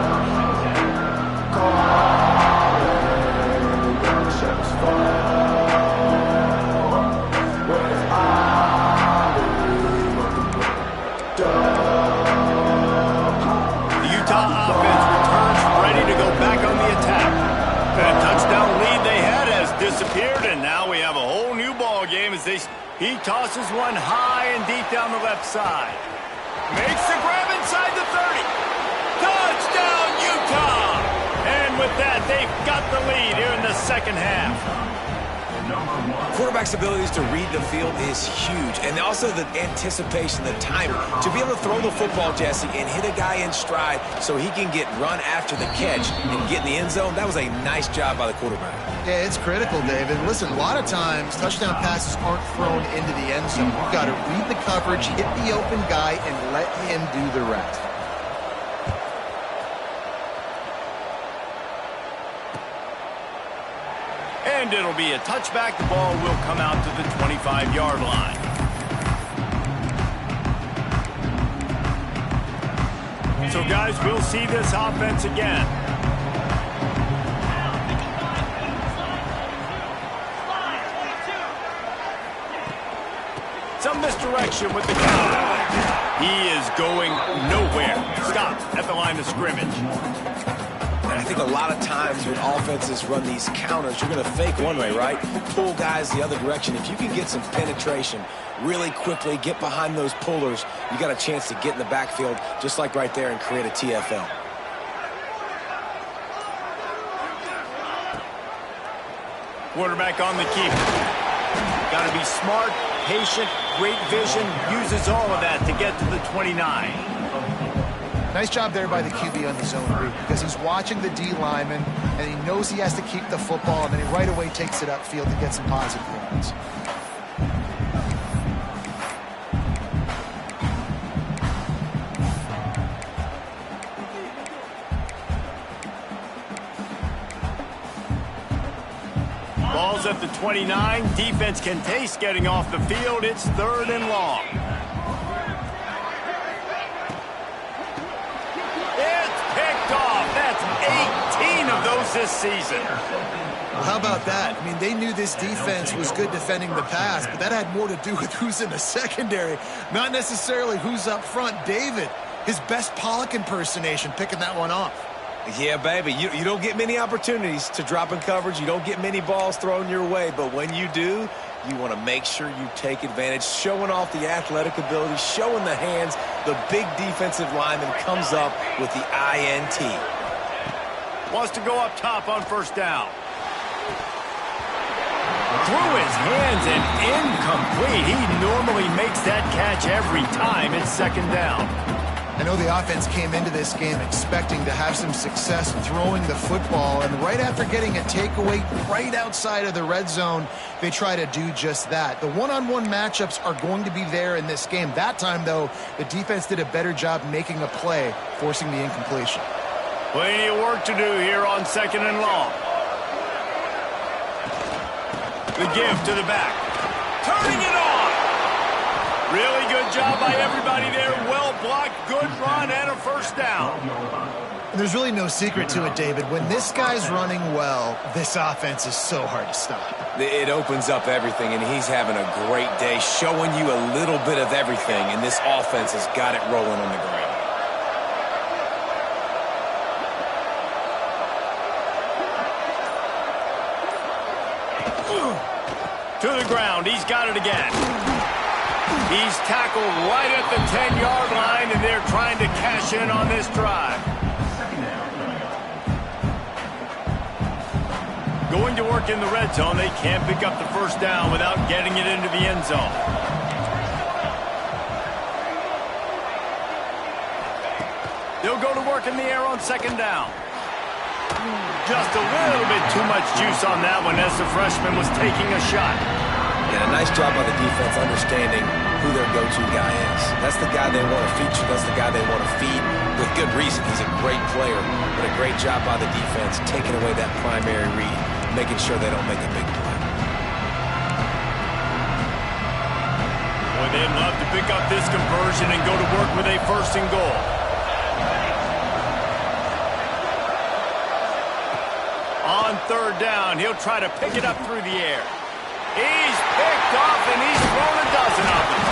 The Utah offense returns ready to go back on the attack. That touchdown lead they had has disappeared, and now we have a whole new ball game as he tosses one high and deep down the left side. Makes the grab inside the 30. Touchdown, Utah! And with that, they've got the lead here in the second half. Quarterback's abilities to read the field is huge, and also the anticipation, the timing. To be able to throw the football, Jesse, and hit a guy in stride so he can get run after the catch and get in the end zone, that was a nice job by the quarterback. Yeah, it's critical, David. Listen, a lot of times touchdown passes aren't thrown into the end zone. You've got to read the coverage, hit the open guy, and let him do the rest. And it'll be a touchback. The ball will come out to the 25-yard line. So, guys, we'll see this offense again. Some misdirection with the counter. He is going nowhere. Stops at the line of scrimmage. And I think a lot of times when offenses run these counters, you're going to fake one way, right? Pull guys the other direction. If you can get some penetration really quickly, get behind those pullers, you got a chance to get in the backfield just like right there and create a TFL. Quarterback on the keeper. Got to be smart, patient, great vision, uses all of that to get to the 29. Nice job there by the QB on the zone read because he's watching the D lineman and he knows he has to keep the football, and then he right away takes it upfield to get some positive yards. Ball's at the 29. Defense can taste getting off the field. It's 3rd and long. That's 18 of those this season. Well, how about that? I mean, they knew this defense was good defending the pass, but that had more to do with who's in the secondary, not necessarily who's up front. David, his best Pollock impersonation, picking that one off. Yeah, baby, you don't get many opportunities to drop in coverage. You don't get many balls thrown your way, but when you do, you want to make sure you take advantage, showing off the athletic ability, showing the hands. The big defensive lineman comes up with the INT. Wants to go up top on first down. Through his hands and incomplete. He normally makes that catch every time. It's second down. I know the offense came into this game expecting to have some success throwing the football, and right after getting a takeaway right outside of the red zone, they try to do just that. The one-on-one matchups are going to be there in this game. That time, though, the defense did a better job making a play, forcing the incompletion. Plenty of work to do here on second and long. The give to the back. Turning it on. Really good job by everybody there. Well blocked, good run, and a first down. And there's really no secret to it, David. When this guy's running well, this offense is so hard to stop. It opens up everything, and he's having a great day, showing you a little bit of everything, and this offense has got it rolling on the ground. To the ground. He's got it again. He's tackled right at the 10-yard line, and they're trying to cash in on this drive. Going to work in the red zone. They can't pick up the first down without getting it into the end zone. They'll go to work in the air on second down. Just a little bit too much juice on that one as the freshman was taking a shot. And a nice job by the defense understanding who their go-to guy is. That's the guy they want to feature. That's the guy they want to feed with good reason. He's a great player, but a great job by the defense taking away that primary read, making sure they don't make a big play. Boy, they'd love to pick up this conversion and go to work with a first and goal. On third down, he'll try to pick it up through the air. He's picked off, and he's thrown a dozen of them.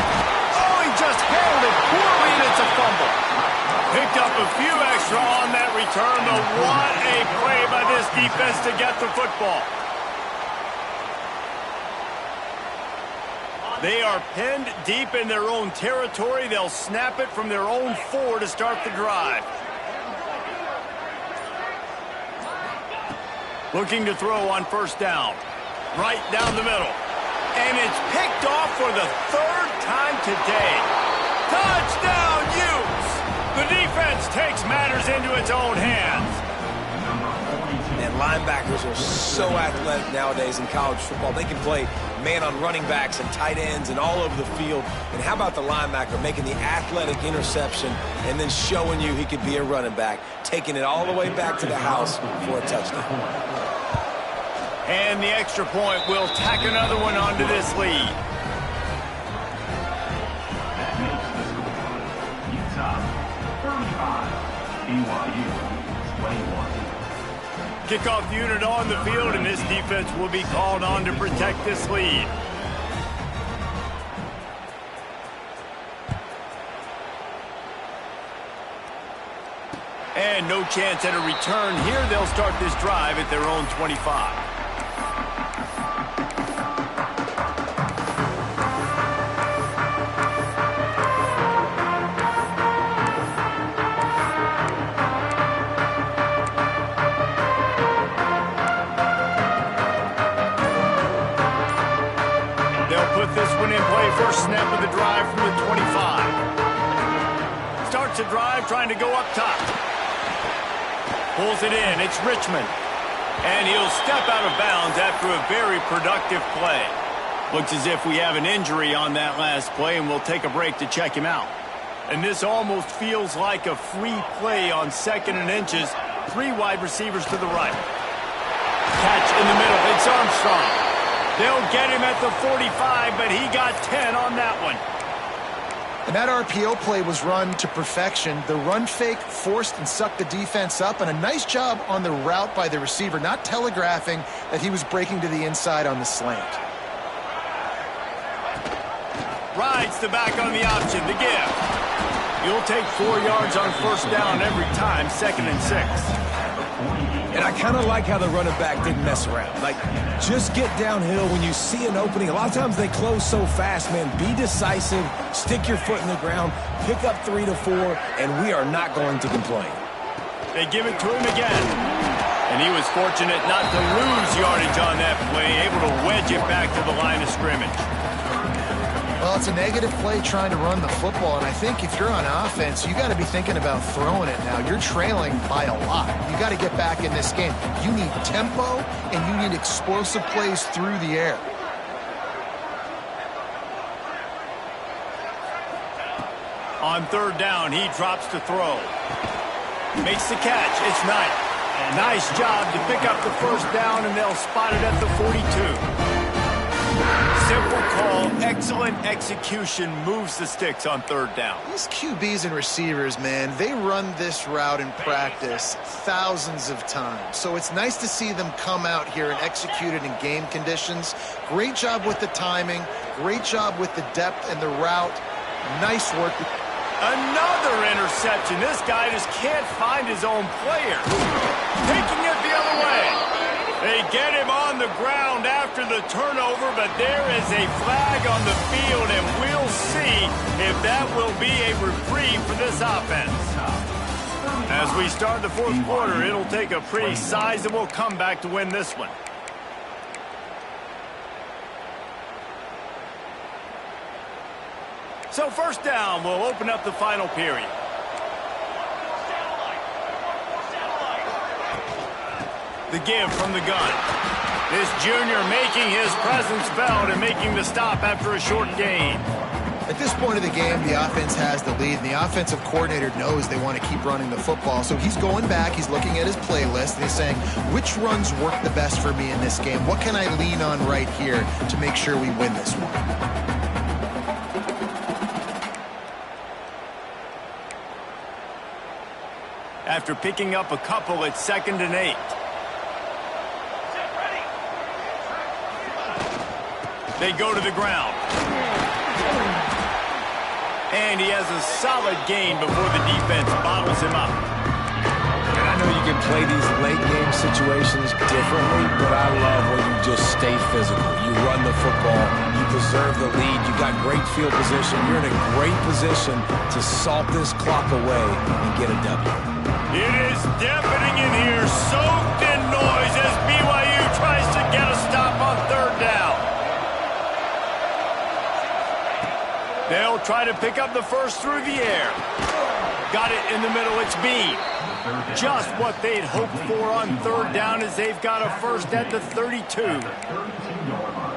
Oh, he just handled it poorly, and it's a fumble. Picked up a few extra on that return, but what a play by this defense to get the football. They are pinned deep in their own territory. They'll snap it from their own 4 to start the drive. Looking to throw on first down. Right down the middle. And it's picked off for the 3rd time today. Touchdown, Utes! The defense takes matters into its own hands. And linebackers are so athletic nowadays in college football. They can play man on running backs and tight ends and all over the field. And how about the linebacker making the athletic interception and then showing you he could be a running back, taking it all the way back to the house for a touchdown. And the extra point will tack another one onto this lead. That makes the score Utah 35, BYU 21. Kickoff unit on the field, and this defense will be called on to protect this lead. And no chance at a return here. They'll start this drive at their own 25. Put this one in play. First snap of the drive from the 25. Starts a drive trying to go up top. Pulls it in. It's Richmond. And he'll step out of bounds after a very productive play. Looks as if we have an injury on that last play, and we'll take a break to check him out. And this almost feels like a free play on 2nd and inches. 3 wide receivers to the right. Catch in the middle. It's Armstrong. They'll get him at the 45, but he got 10 on that one. And that RPO play was run to perfection. The run fake forced and sucked the defense up, and a nice job on the route by the receiver, not telegraphing that he was breaking to the inside on the slant. Rides the back on the option, the give. You'll take 4 yards on first down every time, 2nd and 6. And I kind of like how the running back didn't mess around. Like, just get downhill when you see an opening. A lot of times they close so fast, man. Be decisive, stick your foot in the ground, pick up 3 to 4, and we are not going to complain. They give it to him again. And he was fortunate not to lose yardage on that play, able to wedge it back to the line of scrimmage. Well, it's a negative play trying to run the football, and I think if you're on offense, you got to be thinking about throwing it now. You're trailing by a lot. You got to get back in this game. You need tempo, and you need explosive plays through the air. On third down, he drops to throw. Makes the catch. It's Knight. Nice job to pick up the first down, and they'll spot it at the 42. Simple call, excellent execution, moves the sticks on third down. These QBs and receivers, man, they run this route in practice thousands of times. So it's nice to see them come out here and execute it in game conditions. Great job with the timing, great job with the depth and the route. Nice work. Another interception. This guy just can't find his own player. Taking it the other way. They get him on the ground after the turnover, but there is a flag on the field, and we'll see if that will be a reprieve for this offense. As we start the fourth quarter, it'll take a pretty sizable comeback to win this one. So first down, we'll open up the final period. The give from the gun. This junior making his presence felt and making the stop after a short gain. At this point of the game, the offense has the lead, and the offensive coordinator knows they want to keep running the football. So he's going back, he's looking at his playlist, and he's saying, which runs work the best for me in this game? What can I lean on right here to make sure we win this one? After picking up a couple at 2nd and 8. They go to the ground. And he has a solid gain before the defense bottles him up. And I know you can play these late game situations differently, but I love when you just stay physical. You run the football, you preserve the lead, you got great field position. You're in a great position to salt this clock away and get a W. It is deafening in here, soaked in noise as BYU tries to get a stop on third down. They'll try to pick up the first through the air. Got it in the middle, it's Bean. Just what they'd hoped for on third down as they've got a first at the 32.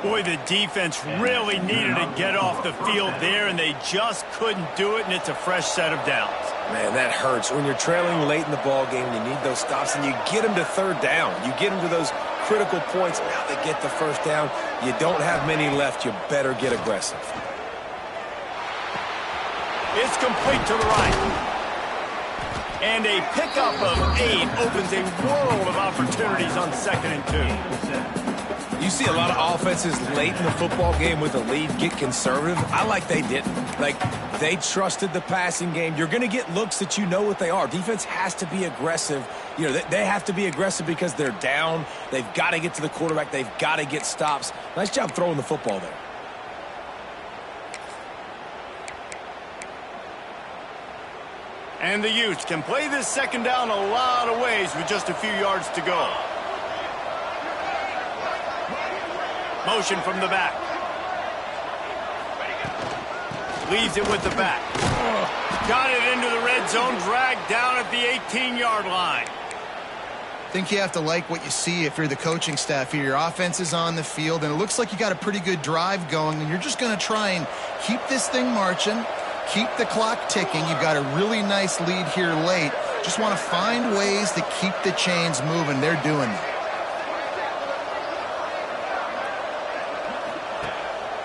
Boy, the defense really needed to get off the field there, and they just couldn't do it, and it's a fresh set of downs. Man, that hurts. When you're trailing late in the ball game, you need those stops, and you get them to third down. You get them to those critical points. Now they get the first down. You don't have many left. You better get aggressive. It's complete to the right. And a pickup of 8 opens a world of opportunities on 2nd and 2. You see a lot of offenses late in the football game with a lead get conservative. I like they didn't. Like, they trusted the passing game. You're going to get looks that you know what they are. Defense has to be aggressive. You know, they have to be aggressive because they're down. They've got to get to the quarterback. They've got to get stops. Nice job throwing the football there. And the Utes can play this second down a lot of ways with just a few yards to go. Motion from the back. Leaves it with the back. Got it into the red zone, dragged down at the 18-yard line. I think you have to like what you see if you're the coaching staff here. Your offense is on the field, and it looks like you got a pretty good drive going, and you're just going to try and keep this thing marching. Keep the clock ticking. You've got a really nice lead here late. Just want to find ways to keep the chains moving. They're doing that.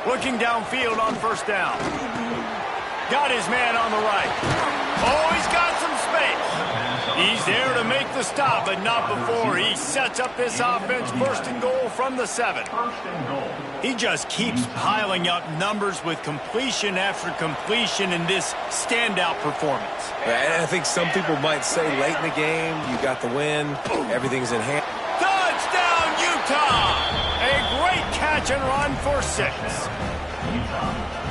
Looking downfield on first down. Got his man on the right. Oh, he's got some space. He's there to make the stop, but not before he sets up this offense. First and goal from the 7. First and goal. He just keeps piling up numbers with completion after completion in this standout performance. And I think some people might say late in the game, you got the win, everything's in hand. Touchdown, Utah! A great catch and run for 6.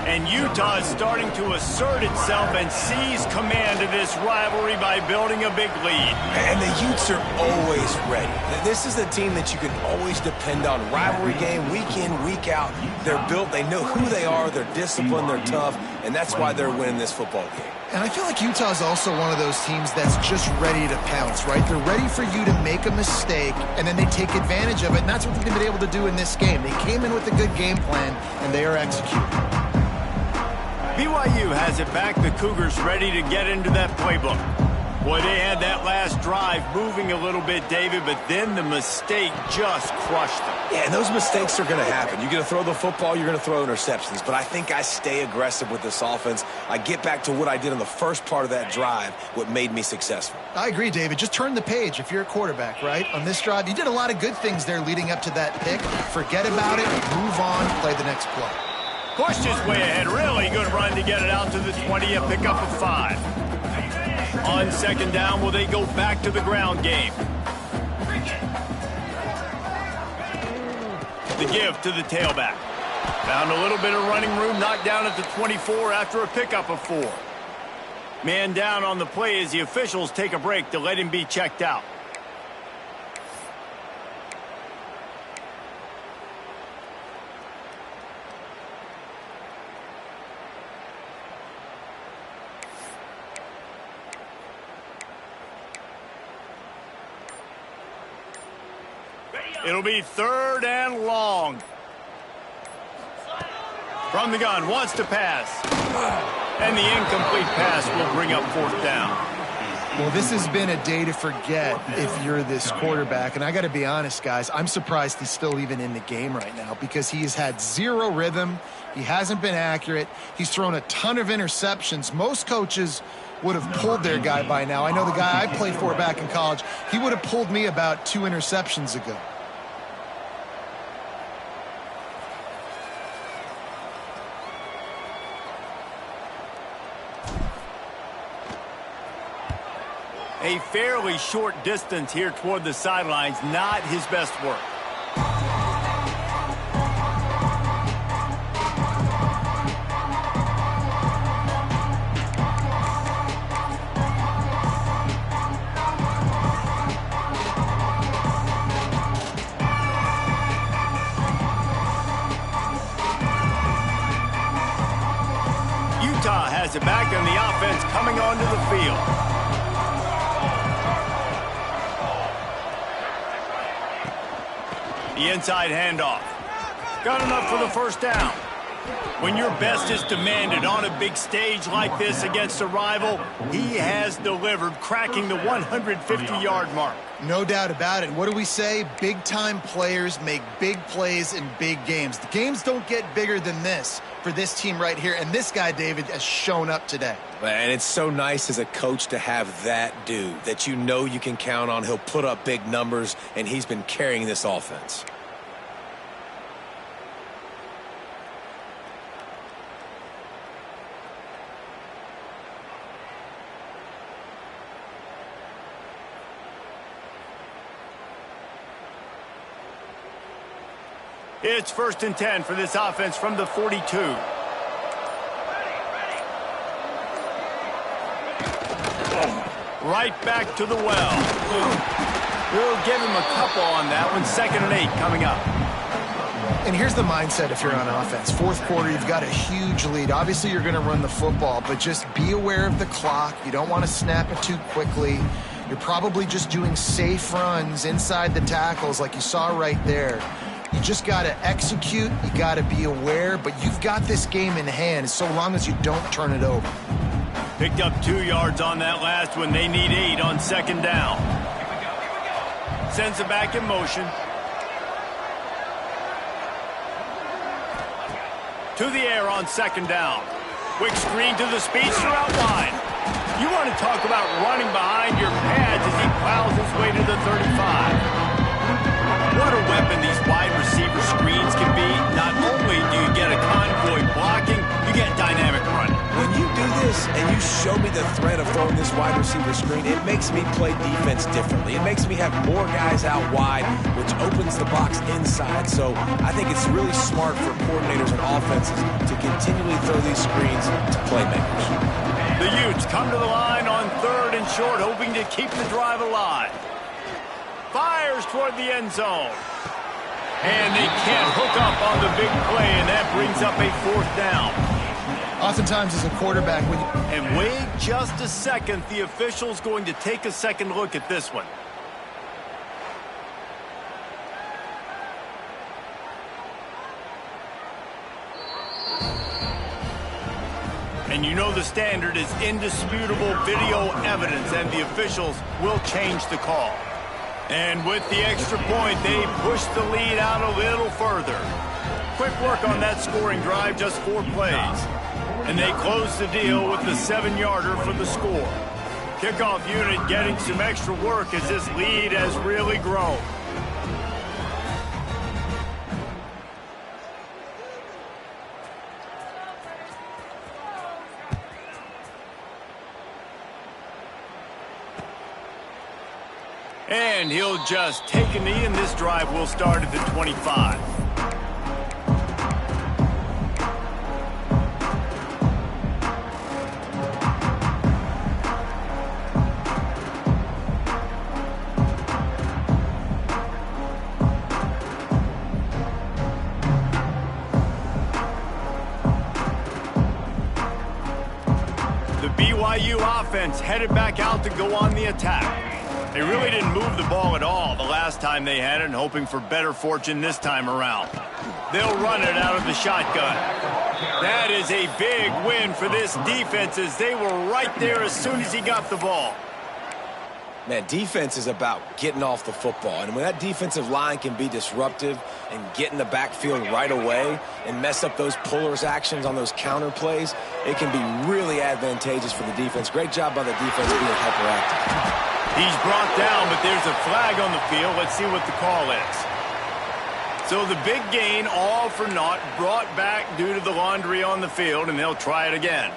And Utah is starting to assert itself and seize command of this rivalry by building a big lead. And the Utes are always ready. This is the team that you can always depend on. Rivalry game, week in, week out. They're built, they know who they are, they're disciplined, they're tough, and that's why they're winning this football game. And I feel like Utah is also one of those teams that's just ready to pounce, right? They're ready for you to make a mistake, and then they take advantage of it, and that's what they've been able to do in this game. They came in with a good game plan, and they are executing. BYU has it back. The Cougars ready to get into that playbook. Boy, they had that last drive moving a little bit, David, but then the mistake just crushed them. Yeah, and those mistakes are going to happen. You're going to throw the football, you're going to throw interceptions. But I think I stay aggressive with this offense. I get back to what I did in the first part of that drive, what made me successful. I agree, David. Just turn the page if you're a quarterback, right? On this drive, you did a lot of good things there leading up to that pick. Forget about it, move on, play the next play. Pushed his way ahead. Really good run to get it out to the 20, a pickup of 5. On second down, will they go back to the ground game? The give to the tailback. Found a little bit of running room, knocked down at the 24 after a pickup of 4. Man down on the play as the officials take a break to let him be checked out. It'll be 3rd and long. From the gun, wants to pass. And the incomplete pass will bring up 4th down. Well, this has been a day to forget if you're this quarterback. And I got to be honest, guys, I'm surprised he's still even in the game right now because he has had 0 rhythm. He hasn't been accurate. He's thrown a ton of interceptions. Most coaches would have pulled their guy by now. I know the guy I played for back in college, he would have pulled me about 2 interceptions ago. A fairly short distance here toward the sidelines, not his best work. Utah has it back and the offense coming onto the field. The inside handoff. Got enough for the 1st down. When your best is demanded on a big stage like this against a rival, he has delivered, cracking the 150-yard mark. No doubt about it. What do we say? Big-time players make big plays in big games. The games don't get bigger than this for this team right here, and this guy, David, has shown up today. And it's so nice as a coach to have that dude that you know you can count on. He'll put up big numbers, and he's been carrying this offense. It's 1st and 10 for this offense from the 42. Right back to the well. We'll give him a couple on that one. 2nd and 8 coming up. And here's the mindset if you're on offense. 4th quarter, you've got a huge lead. Obviously, you're going to run the football, but just be aware of the clock. You don't want to snap it too quickly. You're probably just doing safe runs inside the tackles like you saw right there. You just got to execute. You got to be aware, but you've got this game in hand so long as you don't turn it over. Picked up 2 yards on that last one. They need 8 on 2nd down. Sends it back in motion. To the air on 2nd down. Quick screen to the speedster out wide. You want to talk about running behind your pads as he plows his way to the 35. What a weapon these wide receiver screens can be. Not only do you get a convoy blocking, you get dynamic running. When you do this and you show me the threat of throwing this wide receiver screen, it makes me play defense differently. It makes me have more guys out wide, which opens the box inside. So I think it's really smart for coordinators and offenses to continually throw these screens to playmakers. The Utes come to the line on 3rd and short, hoping to keep the drive alive. Fires toward the end zone. And they can't hook up on the big play, and that brings up a 4th down. Oftentimes as a quarterback, And wait just a second, the official's going to take a second look at this one. And you know the standard is indisputable video evidence, and the officials will change the call. And with the extra point, they push the lead out a little further. Quick work on that scoring drive, just 4 plays. And they close the deal with the 7-yarder for the score. Kickoff unit getting some extra work as this lead has really grown. And he'll just take a knee, and this drive will start at the 25. The BYU offense headed back out to go on the attack. They really didn't move the ball at all the last time they had it, and hoping for better fortune this time around. They'll run it out of the shotgun. That is a big win for this defense, as they were right there as soon as he got the ball. Man, defense is about getting off the football. And when that defensive line can be disruptive and get in the backfield right away and mess up those pullers actions on those counter plays, it can be really advantageous for the defense. Great job by the defense being hyperactive. He's brought down, but there's a flag on the field. Let's see what the call is. So the big gain, all for naught, brought back due to the laundry on the field, and they'll try it again.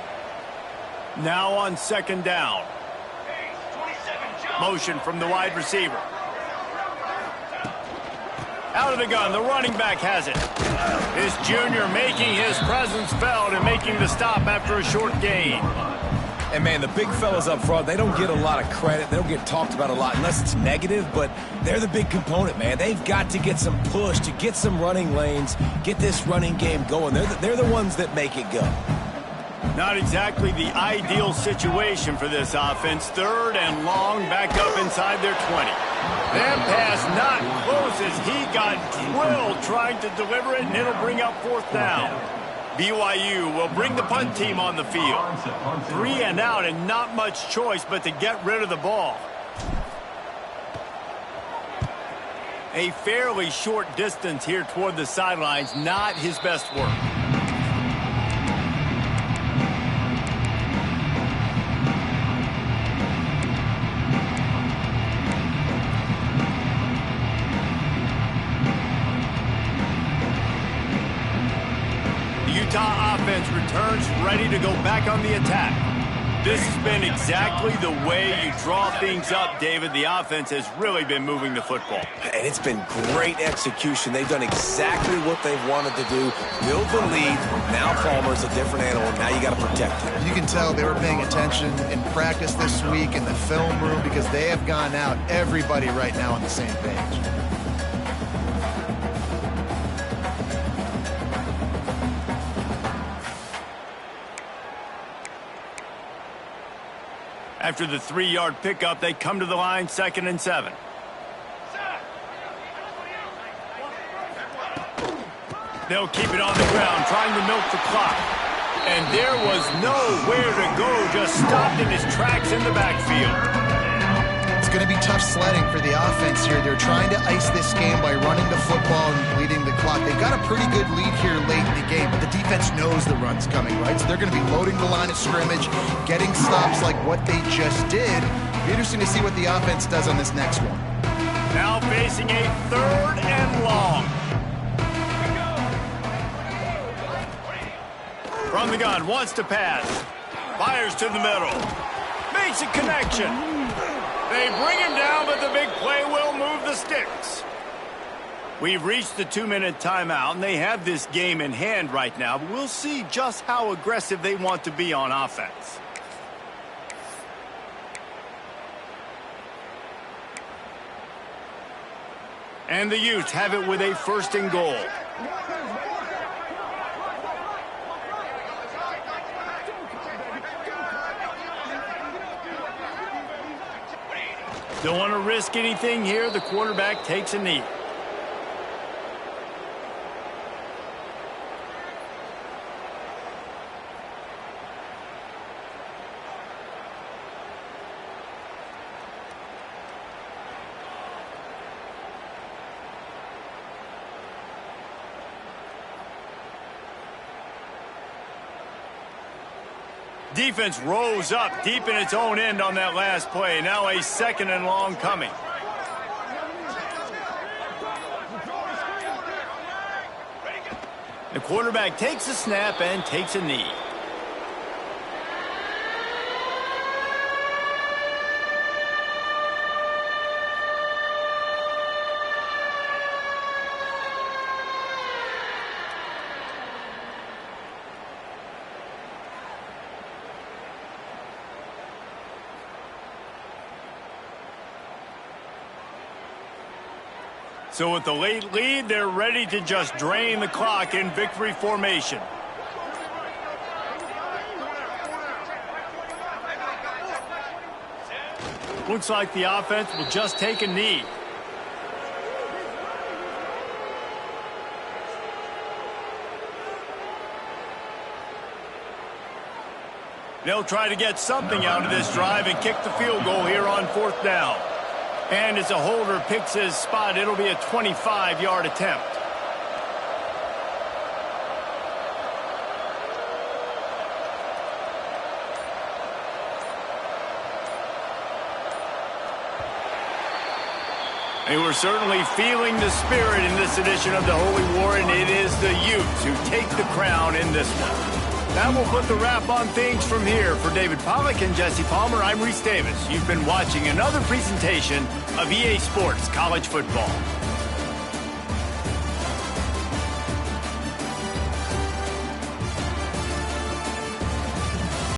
Now on 2nd down. Motion from the wide receiver. Out of the gun, the running back has it. This junior making his presence felt and making the stop after a short gain. And, man, the big fellas up front, they don't get a lot of credit. They don't get talked about a lot unless it's negative, but they're the big component, man. They've got to get some push, to get some running lanes, get this running game going. They're the ones that make it go. Not exactly the ideal situation for this offense. 3rd and long, back up inside their 20. That pass not close as he got drilled trying to deliver it, and it'll bring up 4th down. BYU will bring the punt team on the field. 3 and out, and not much choice but to get rid of the ball. A fairly short distance here toward the sidelines, not his best work. Utah offense returns ready to go back on the attack. This has been exactly the way you draw things up, David. The offense has really been moving the football. And it's been great execution. They've done exactly what they've wanted to do. Build the lead. Now Palmer's a different animal. Now you got to protect him. you can tell they were paying attention in practice this week in the film room, because they have gone out, everybody right now on the same page. After the 3-yard pickup, they come to the line, 2nd and 7. They'll keep it on the ground, trying to milk the clock. And there was nowhere to go, just stopped in his tracks in the backfield. It's going to be tough sledding for the offense here. They're trying to ice this game by running the football and bleeding the clock. They've got a pretty good lead here late in the game, but the defense knows the run's coming, right? So they're going to be loading the line of scrimmage, getting stops like what they just did. It'll be interesting to see what the offense does on this next one. Now facing a 3rd and long. From the gun, wants to pass. Fires to the middle. Makes a connection. They bring him down, but the big play will move the sticks. We've reached the 2-minute timeout, and they have this game in hand right now. But we'll see just how aggressive they want to be on offense. And the Utes have it with a 1st and goal. Don't want to risk anything here. The quarterback takes a knee. Defense rose up deep in its own end on that last play. Now a 2nd and long coming. The quarterback takes a snap and takes a knee. So with the late lead, they're ready to just drain the clock in victory formation. Looks like the offense will just take a knee. They'll try to get something out of this drive and kick the field goal here on 4th down. And as a holder picks his spot, it'll be a 25-yard attempt. They were certainly feeling the spirit in this edition of the Holy War, and it is the Utes who take the crown in this one. That will put the wrap on things from here. For David Pollack and Jesse Palmer, I'm Reese Davis. You've been watching another presentation of EA Sports College Football.